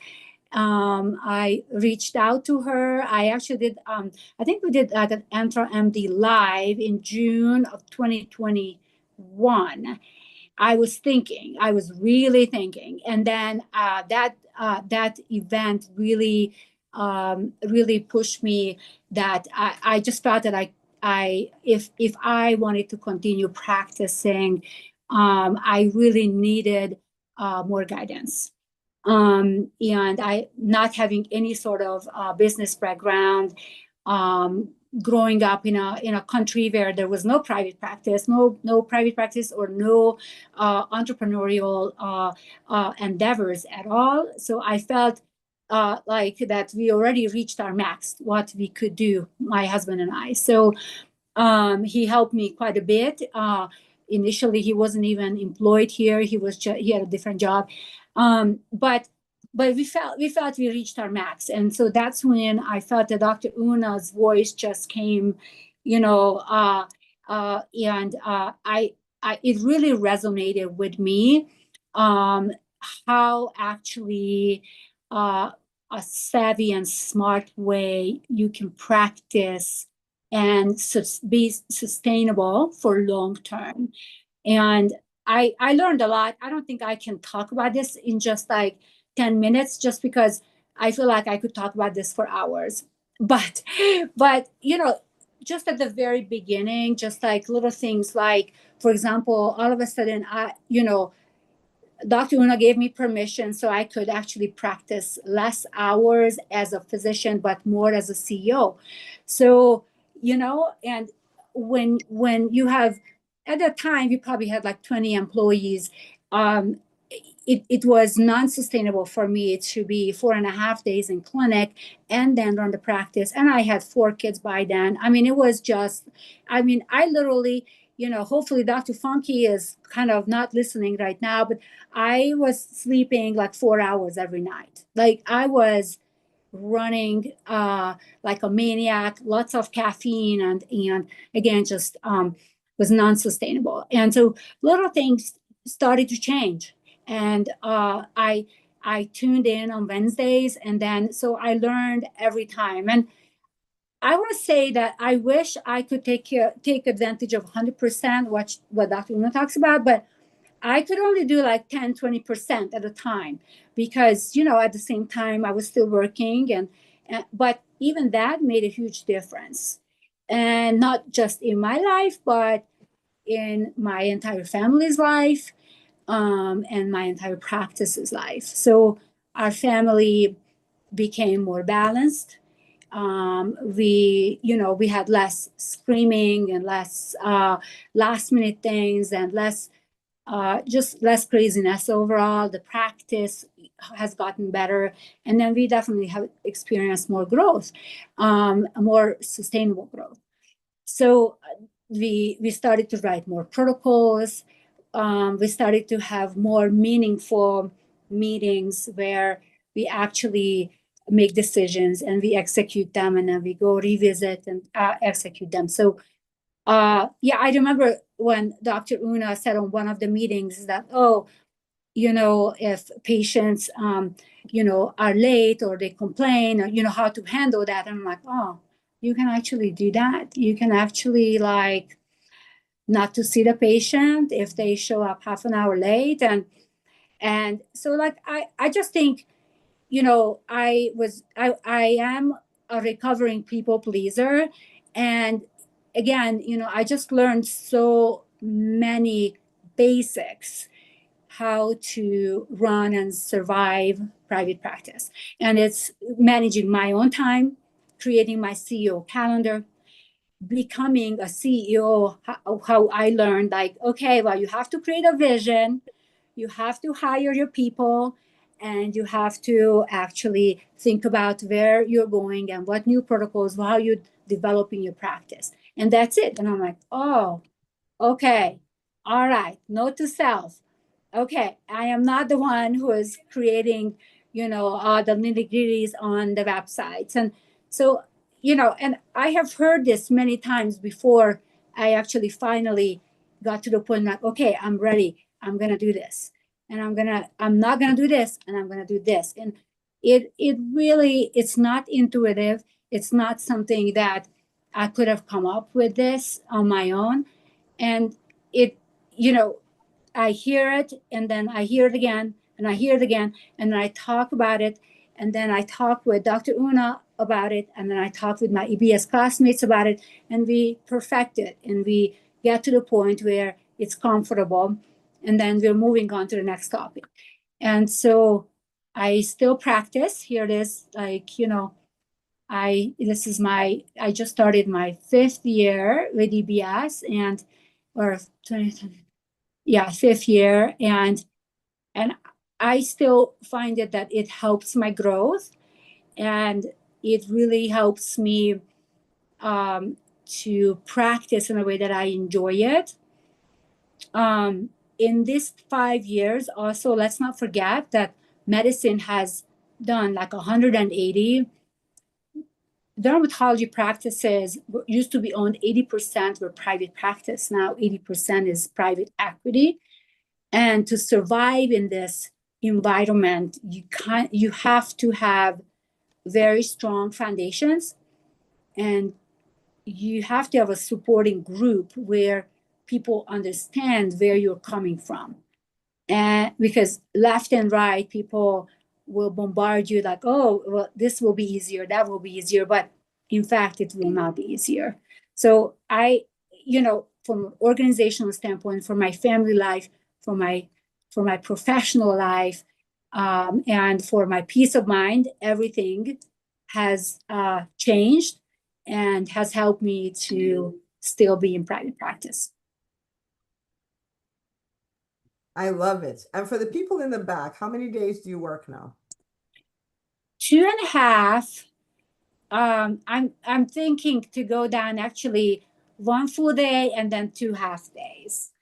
I reached out to her. I actually did, I think we did an Entra MD live in June of 2021. I was really thinking. And then that event really pushed me, that I just felt that if I wanted to continue practicing, I really needed more guidance. And I, not having any sort of business background, growing up in a country where there was no private practice, no private practice, or no entrepreneurial endeavors at all. So I felt like that we already reached our max, what we could do, my husband and I. So He helped me quite a bit. Initially, he wasn't even employed here. He had a different job. But we felt we reached our max. And so that's when I felt that Dr. Una's voice just came, it really resonated with me, how actually a savvy and smart way you can practice and be sustainable for long term. And I learned a lot. I don't think I can talk about this in just like 10 minutes, just because I feel like I could talk about this for hours. But just at the very beginning, just like little things like, for example, all of a sudden, Dr. Una gave me permission so I could actually practice less hours as a physician, but more as a CEO. So, and when you have, at that time, you probably had like 20 employees. It was non-sustainable for me to be 4.5 days in clinic and then run the practice. And I had 4 kids by then. I mean, I literally, hopefully Dr. Funky is kind of not listening right now, but I was sleeping like 4 hours every night. Like I was running like a maniac, lots of caffeine, and again, just was non-sustainable. And so little things started to change. And I tuned in on Wednesdays, and then so I learned every time. And I want to say that I wish I could take advantage of 100% what Dr. Una talks about, but I could only do like 10, 20% at a time because, at the same time I was still working but even that made a huge difference. And not just in my life, but in my entire family's life, and my entire practice's life. So our family became more balanced. We had less screaming and less last minute things and just less craziness overall. The practice has gotten better. And then we definitely have experienced more growth, more sustainable growth. So we started to write more protocols. We started to have more meaningful meetings where we actually make decisions and we execute them, and then we go revisit and execute them. So I remember when Dr. Una said on one of the meetings that, if patients, are late or they complain, or, how to handle that. And I'm like, oh, you can actually do that. You can actually not to see the patient if they show up half an hour late. And so I just think, I am a recovering people pleaser. And again, I just learned so many basics how to run and survive private practice. And it's managing my own time, creating my CEO calendar, becoming a CEO, how I learned okay, well, you have to create a vision, you have to hire your people, and you have to actually think about where you're going and what new protocols, how you're developing your practice. And that's it. And I'm like, oh, okay. All right. Note to self. Okay. I am not the one who is creating, the nitty-gritties on the websites. And so, and I have heard this many times before I actually finally got to the point like, okay, I'm ready. I'm going to do this. And I'm not going to do this, and I'm going to do this. And it really, it's not intuitive. It's not something that I could have come up with this on my own. And it, I hear it, and then I hear it again, and I hear it again, and then I talk about it, and then I talk with Dr. Una about it, and then I talk with my EBS classmates about it, and we perfect it, and we get to the point where it's comfortable, and then we're moving on to the next topic. And so I still practice. Here it is, I just started my 5th year with EBS, and or 2020. Yeah, 5th year. And I still find that it helps my growth, and it really helps me to practice in a way that I enjoy it. In these 5 years, also, let's not forget that medicine has done like 180. Dermatology practices used to be owned 80% were private practice. Now 80% is private equity. And to survive in this environment, you have to have very strong foundations, and you have to have a supporting group where people understand where you're coming from. And because left and right, people will bombard you like, oh, well, this will be easier, that will be easier. But in fact, it will not be easier. So from an organizational standpoint, for my family life, for my professional life, and for my peace of mind, everything has changed and has helped me to still be in private practice. I love it. And for the people in the back, how many days do you work now? 2.5. I'm thinking to go down actually 1 full day and then 2 half days.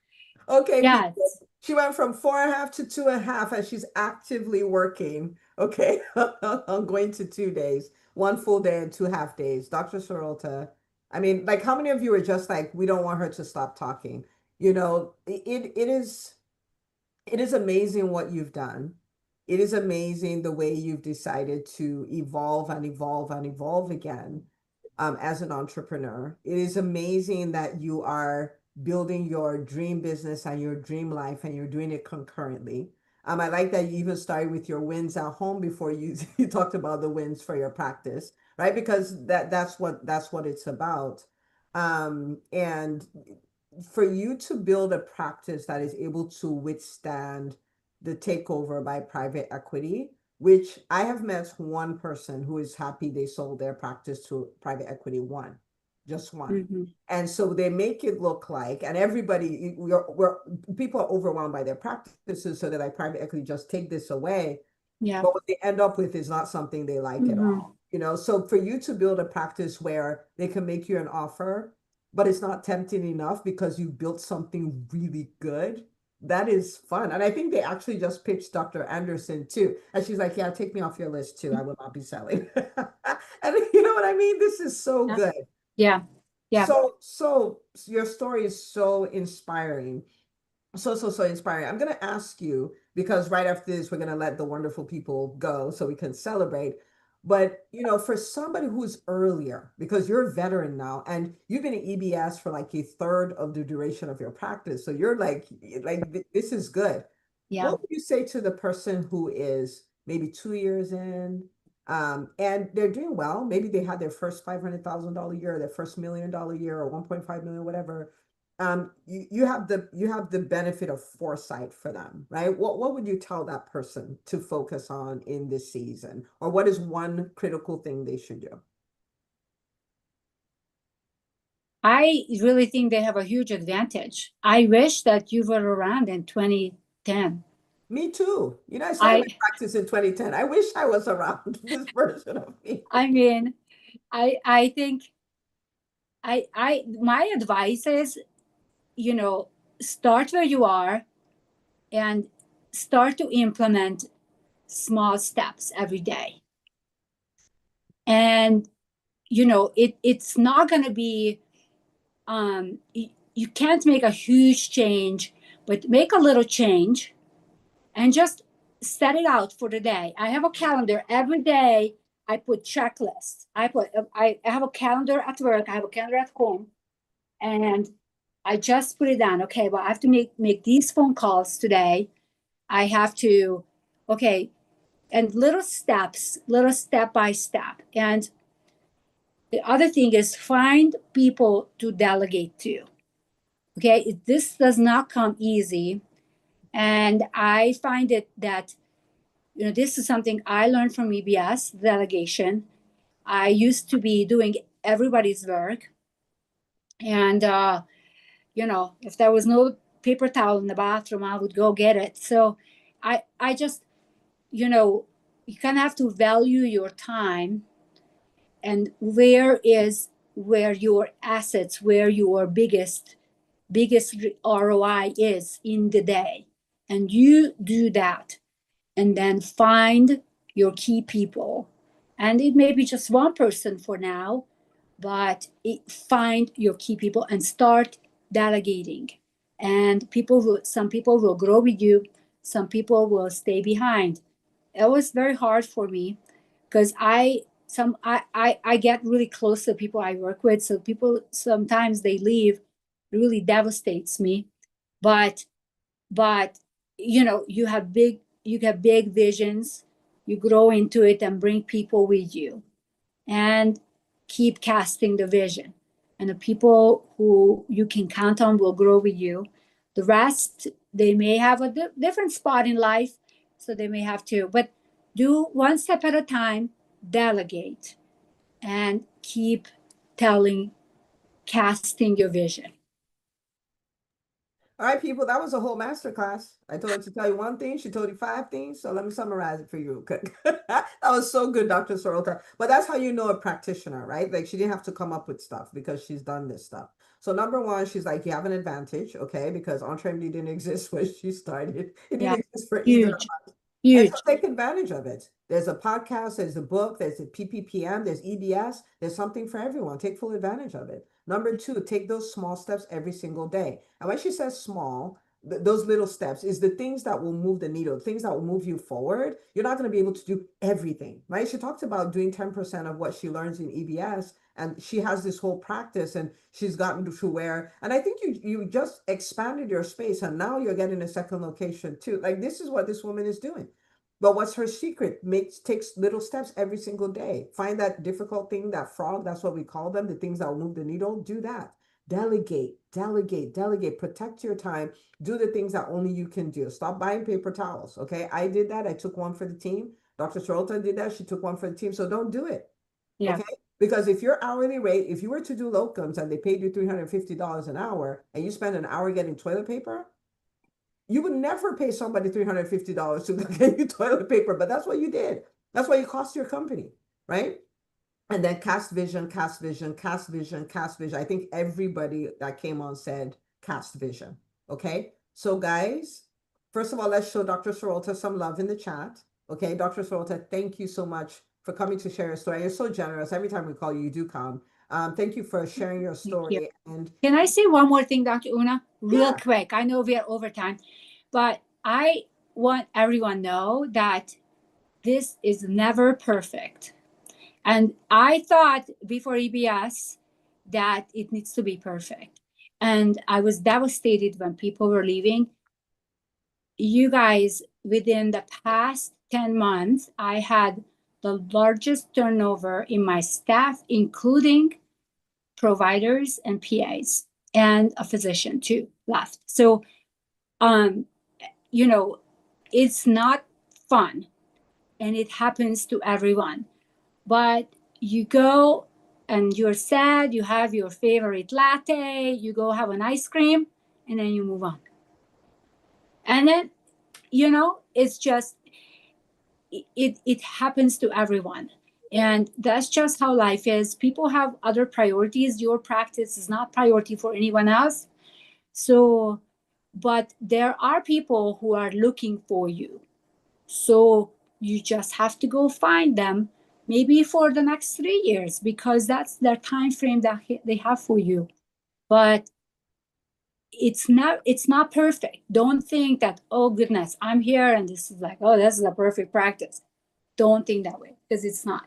Okay, Yes. people, she went from 4.5 to 2.5, and she's actively working. Okay, I'm going to 2 days, 1 full day and 2 half days. Dr. Sarolta, I mean, like, how many of you are just like, we don't want her to stop talking? You know, it is amazing what you've done. It is amazing the way you've decided to evolve and evolve and evolve again, as an entrepreneur. It is amazing that you are building your dream business and your dream life, and you're doing it concurrently. I like that you even started with your wins at home before you talked about the wins for your practice, right? Because that's what it's about. And for you to build a practice that is able to withstand the takeover by private equity, which I have met one person who is happy they sold their practice to private equity, just one. Mm-hmm. And so they make it look like, and everybody, people are overwhelmed by their practices, so they're like, private equity, just take this away. Yeah. But what they end up with is not something they like at all. So for you to build a practice where they can make you an offer, but it's not tempting enough because you built something really good, that is fun. And I think they actually just pitched Dr. Anderson too. And she's like, yeah, take me off your list too. I will not be selling. And you know what I mean? This is so good. Yeah. Yeah. So your story is so inspiring. So inspiring. I'm going to ask you, because right after this, we're going to let the wonderful people go so we can celebrate. But, for somebody who's earlier, because you're a veteran now and you've been at EBS for like a third of the duration of your practice. So you're like, this is good. Yeah. What would you say to the person who is maybe 2 years in, and they're doing well? Maybe they had their first $500,000 year, their first $1 million year, or 1.5 million, whatever. You have the benefit of foresight for them, right? What would you tell that person to focus on in this season, or what is one critical thing they should do? I really think they have a huge advantage. I wish that you were around in 2010. Me too. I started my practice in 2010. I wish I was around this version of me. I mean, I think my advice is, start where you are and start to implement small steps every day. And, it's not going to be, you can't make a huge change, but make a little change and just set it out for the day. I have a calendar every day. I put checklists. I have a calendar at work. I have a calendar at home, and I just put it down. Okay, well, I have to make these phone calls today. I have to, and little steps, little step by step. And the other thing is find people to delegate to. Okay, this does not come easy. And I find it that, this is something I learned from EBS, delegation. I used to be doing everybody's work. And, if there was no paper towel in the bathroom, I would go get it. So I just, you kind of have to value your time and where is where your assets, where your biggest ROI is in the day. And you do that, and then find your key people. And it may be just one person for now, but find your key people and start delegating. And some people will grow with you, some people will stay behind. It was very hard for me because I get really close to people I work with. So people sometimes they leave, really devastates me. But you have big visions, you grow into it and bring people with you and keep casting the vision. And the people who you can count on will grow with you. The rest, they may have a different spot in life, so they may have to, but do one step at a time, delegate, and keep casting your vision. All right, people, that was a whole masterclass. I told her to tell you one thing, she told you 5 things. So let me summarize it for you real quick. That was so good, Dr. Sorota. But that's how you know a practitioner, right? Like she didn't have to come up with stuff because she's done this stuff. So number one, she's like, you have an advantage, okay? Because EntreMD didn't exist when she started. It didn't exist for either of us. And Huge. so take advantage of it. There's a podcast, there's a book, there's a PPPM, there's EBS. There's something for everyone. Take full advantage of it. Number two, take those small steps every single day. And when she says small, those little steps is the things that will move the needle, things that will move you forward. You're not going to be able to do everything, right? She talked about doing 10% of what she learns in EBS, and she has this whole practice, and she's gotten to where, and I think you just expanded your space, and now you're getting a second location too. Like this is what this woman is doing. But what's her secret? Takes little steps every single day. Find that difficult thing, that frog, that's what we call them, the things that will move the needle. Do that. Delegate, delegate, delegate. Protect your time. Do the things that only you can do. Stop buying paper towels, okay? I did that. I took one for the team. Dr. Sorota did that. She took one for the team. So don't do it, okay? Because if your hourly rate, if you were to do locums and they paid you $350 an hour and you spend an hour getting toilet paper, you would never pay somebody $350 to get you toilet paper, but that's what you did. That's what you cost your company, right? And then cast vision, cast vision, cast vision, cast vision. I think everybody that came on said cast vision, okay? So guys, first of all, let's show Dr. Sorota some love in the chat, okay? Dr. Sorota, thank you so much for coming to share your story. You're so generous. Every time we call you, you do come. Thank you for sharing your story. And can I say one more thing, Dr. Una, real quick? I know we are over time, but I want everyone to know that this is never perfect. And I thought before EBS that it needs to be perfect. And I was devastated when people were leaving. You guys, within the past 10 months, I had the largest turnover in my staff, including providers and PAs, and a physician too left. So, it's not fun, and it happens to everyone. But you go and you're sad, you have your favorite latte, you go have an ice cream, and then you move on. And then, it's just, it happens to everyone. And that's just how life is. People have other priorities. Your practice is not priority for anyone else. So, but there are people who are looking for you. So you just have to go find them, maybe for the next 3 years, because that's their time frame that they have for you. But it's not perfect. Don't think that, oh goodness, I'm here and this is like, oh, this is a perfect practice. Don't think that way, because it's not.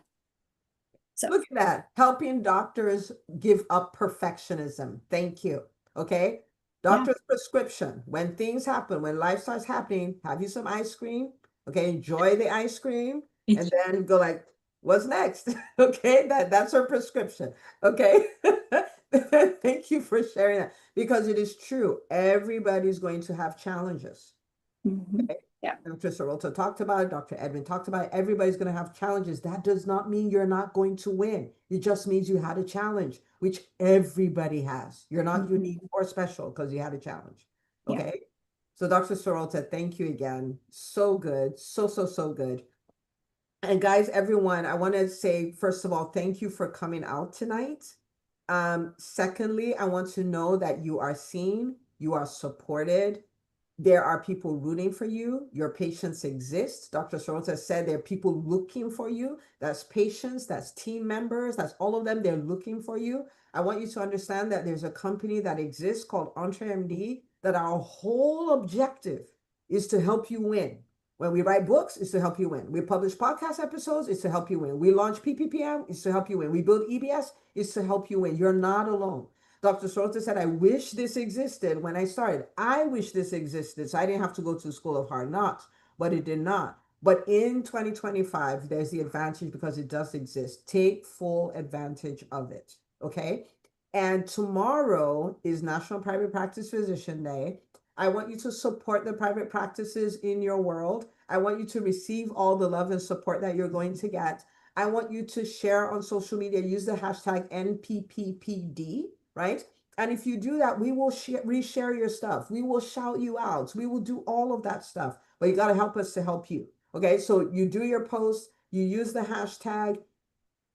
So look at that, helping doctors give up perfectionism. Thank you. Okay. Doctor's prescription. When things happen, when life starts happening, have you some ice cream. Okay. Enjoy the ice cream and then go like, what's next? Okay. That's her prescription. Okay. Thank you for sharing that, because it is true. Everybody's going to have challenges. Okay? Yeah. Dr. Sorota talked about it. Dr. Edwin talked about it. Everybody's going to have challenges. That does not mean you're not going to win. It just means you had a challenge, which everybody has. You're not unique or special because you had a challenge. Okay. Yeah. So Dr. Sorota, thank you again. So good. So good. And guys, everyone, I want to say, first of all, thank you for coming out tonight. Secondly, I want to know that you are seen, you are supported. There are people rooting for you. Your patients exist. Dr. Sorota said there are people looking for you. That's patients, that's team members, that's all of them. They're looking for you. I want you to understand that there's a company that exists called EntreMD, that our whole objective is to help you win. When we write books, it's to help you win. We publish podcast episodes, it's to help you win. We launch PPPM, it's to help you win. We build EBS, it's to help you win. You're not alone. Dr. Sorota said, I wish this existed when I started. I wish this existed so I didn't have to go to the School of Hard Knocks, but it did not. But in 2025, there's the advantage because it does exist. Take full advantage of it, okay? And tomorrow is National Private Practice Physician Day. I want you to support the private practices in your world. I want you to receive all the love and support that you're going to get. I want you to share on social media, use the hashtag NPPPD, right? And if you do that, we will reshare your stuff. We will shout you out. We will do all of that stuff, but you got to help us to help you. Okay. So you do your post, you use the hashtag.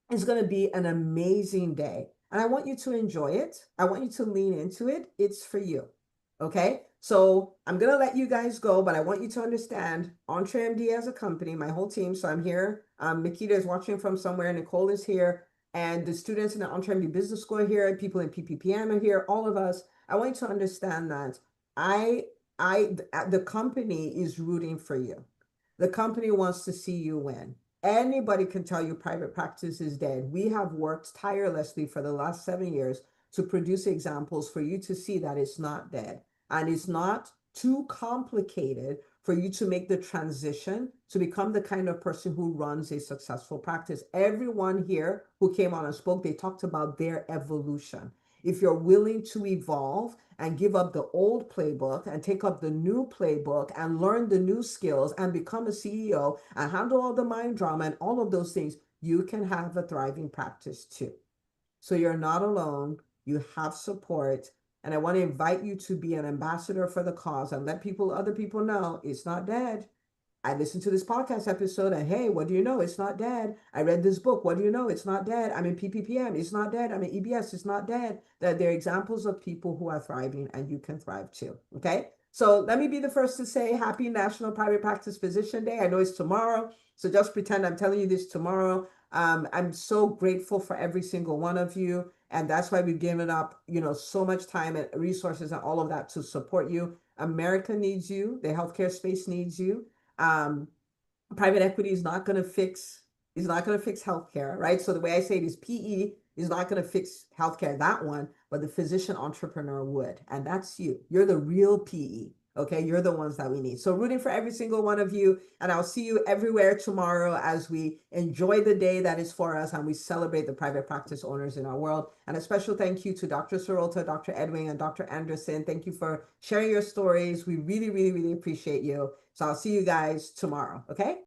It's going to be an amazing day. And I want you to enjoy it. I want you to lean into it. It's for you. Okay. So I'm going to let you guys go, but I want you to understand EntreMD as a company, my whole team. So I'm here. Nikita is watching from somewhere. Nicole is here. And the students in the EntreMD Business School are here. People in PPPM are here. All of us. I want you to understand that the company is rooting for you. The company wants to see you win. Anybody can tell you private practice is dead. We have worked tirelessly for the last 7 years to produce examples for you to see that it's not dead. And it's not too complicated for you to make the transition to become the kind of person who runs a successful practice. Everyone here who came on and spoke, they talked about their evolution. If you're willing to evolve and give up the old playbook and take up the new playbook and learn the new skills and become a CEO and handle all the mind drama and all of those things, you can have a thriving practice too. So you're not alone. You have support. And I want to invite you to be an ambassador for the cause and let other people know it's not dead. I listened to this podcast episode and hey, what do you know? It's not dead. I read this book. What do you know? It's not dead. I'm in PPPM. It's not dead. I'm in EBS. It's not dead. That they're examples of people who are thriving and you can thrive too. Okay. So let me be the first to say happy National Private Practice Physician Day. I know it's tomorrow. So just pretend I'm telling you this tomorrow. I'm so grateful for every single one of you. And that's why we've given up, so much time and resources and all of that to support you. America needs you. The healthcare space needs you. Private equity is not going to fix healthcare, right? So the way I say it is PE is not going to fix healthcare, that one, but the physician entrepreneur would. And that's you. You're the real PE. Okay. You're the ones that we need. So rooting for every single one of you. And I'll see you everywhere tomorrow as we enjoy the day that is for us and we celebrate the private practice owners in our world. And a special thank you to Dr. Sorota, Dr. Edwing, and Dr. Anderson. Thank you for sharing your stories. We really, really, really appreciate you. So I'll see you guys tomorrow. Okay.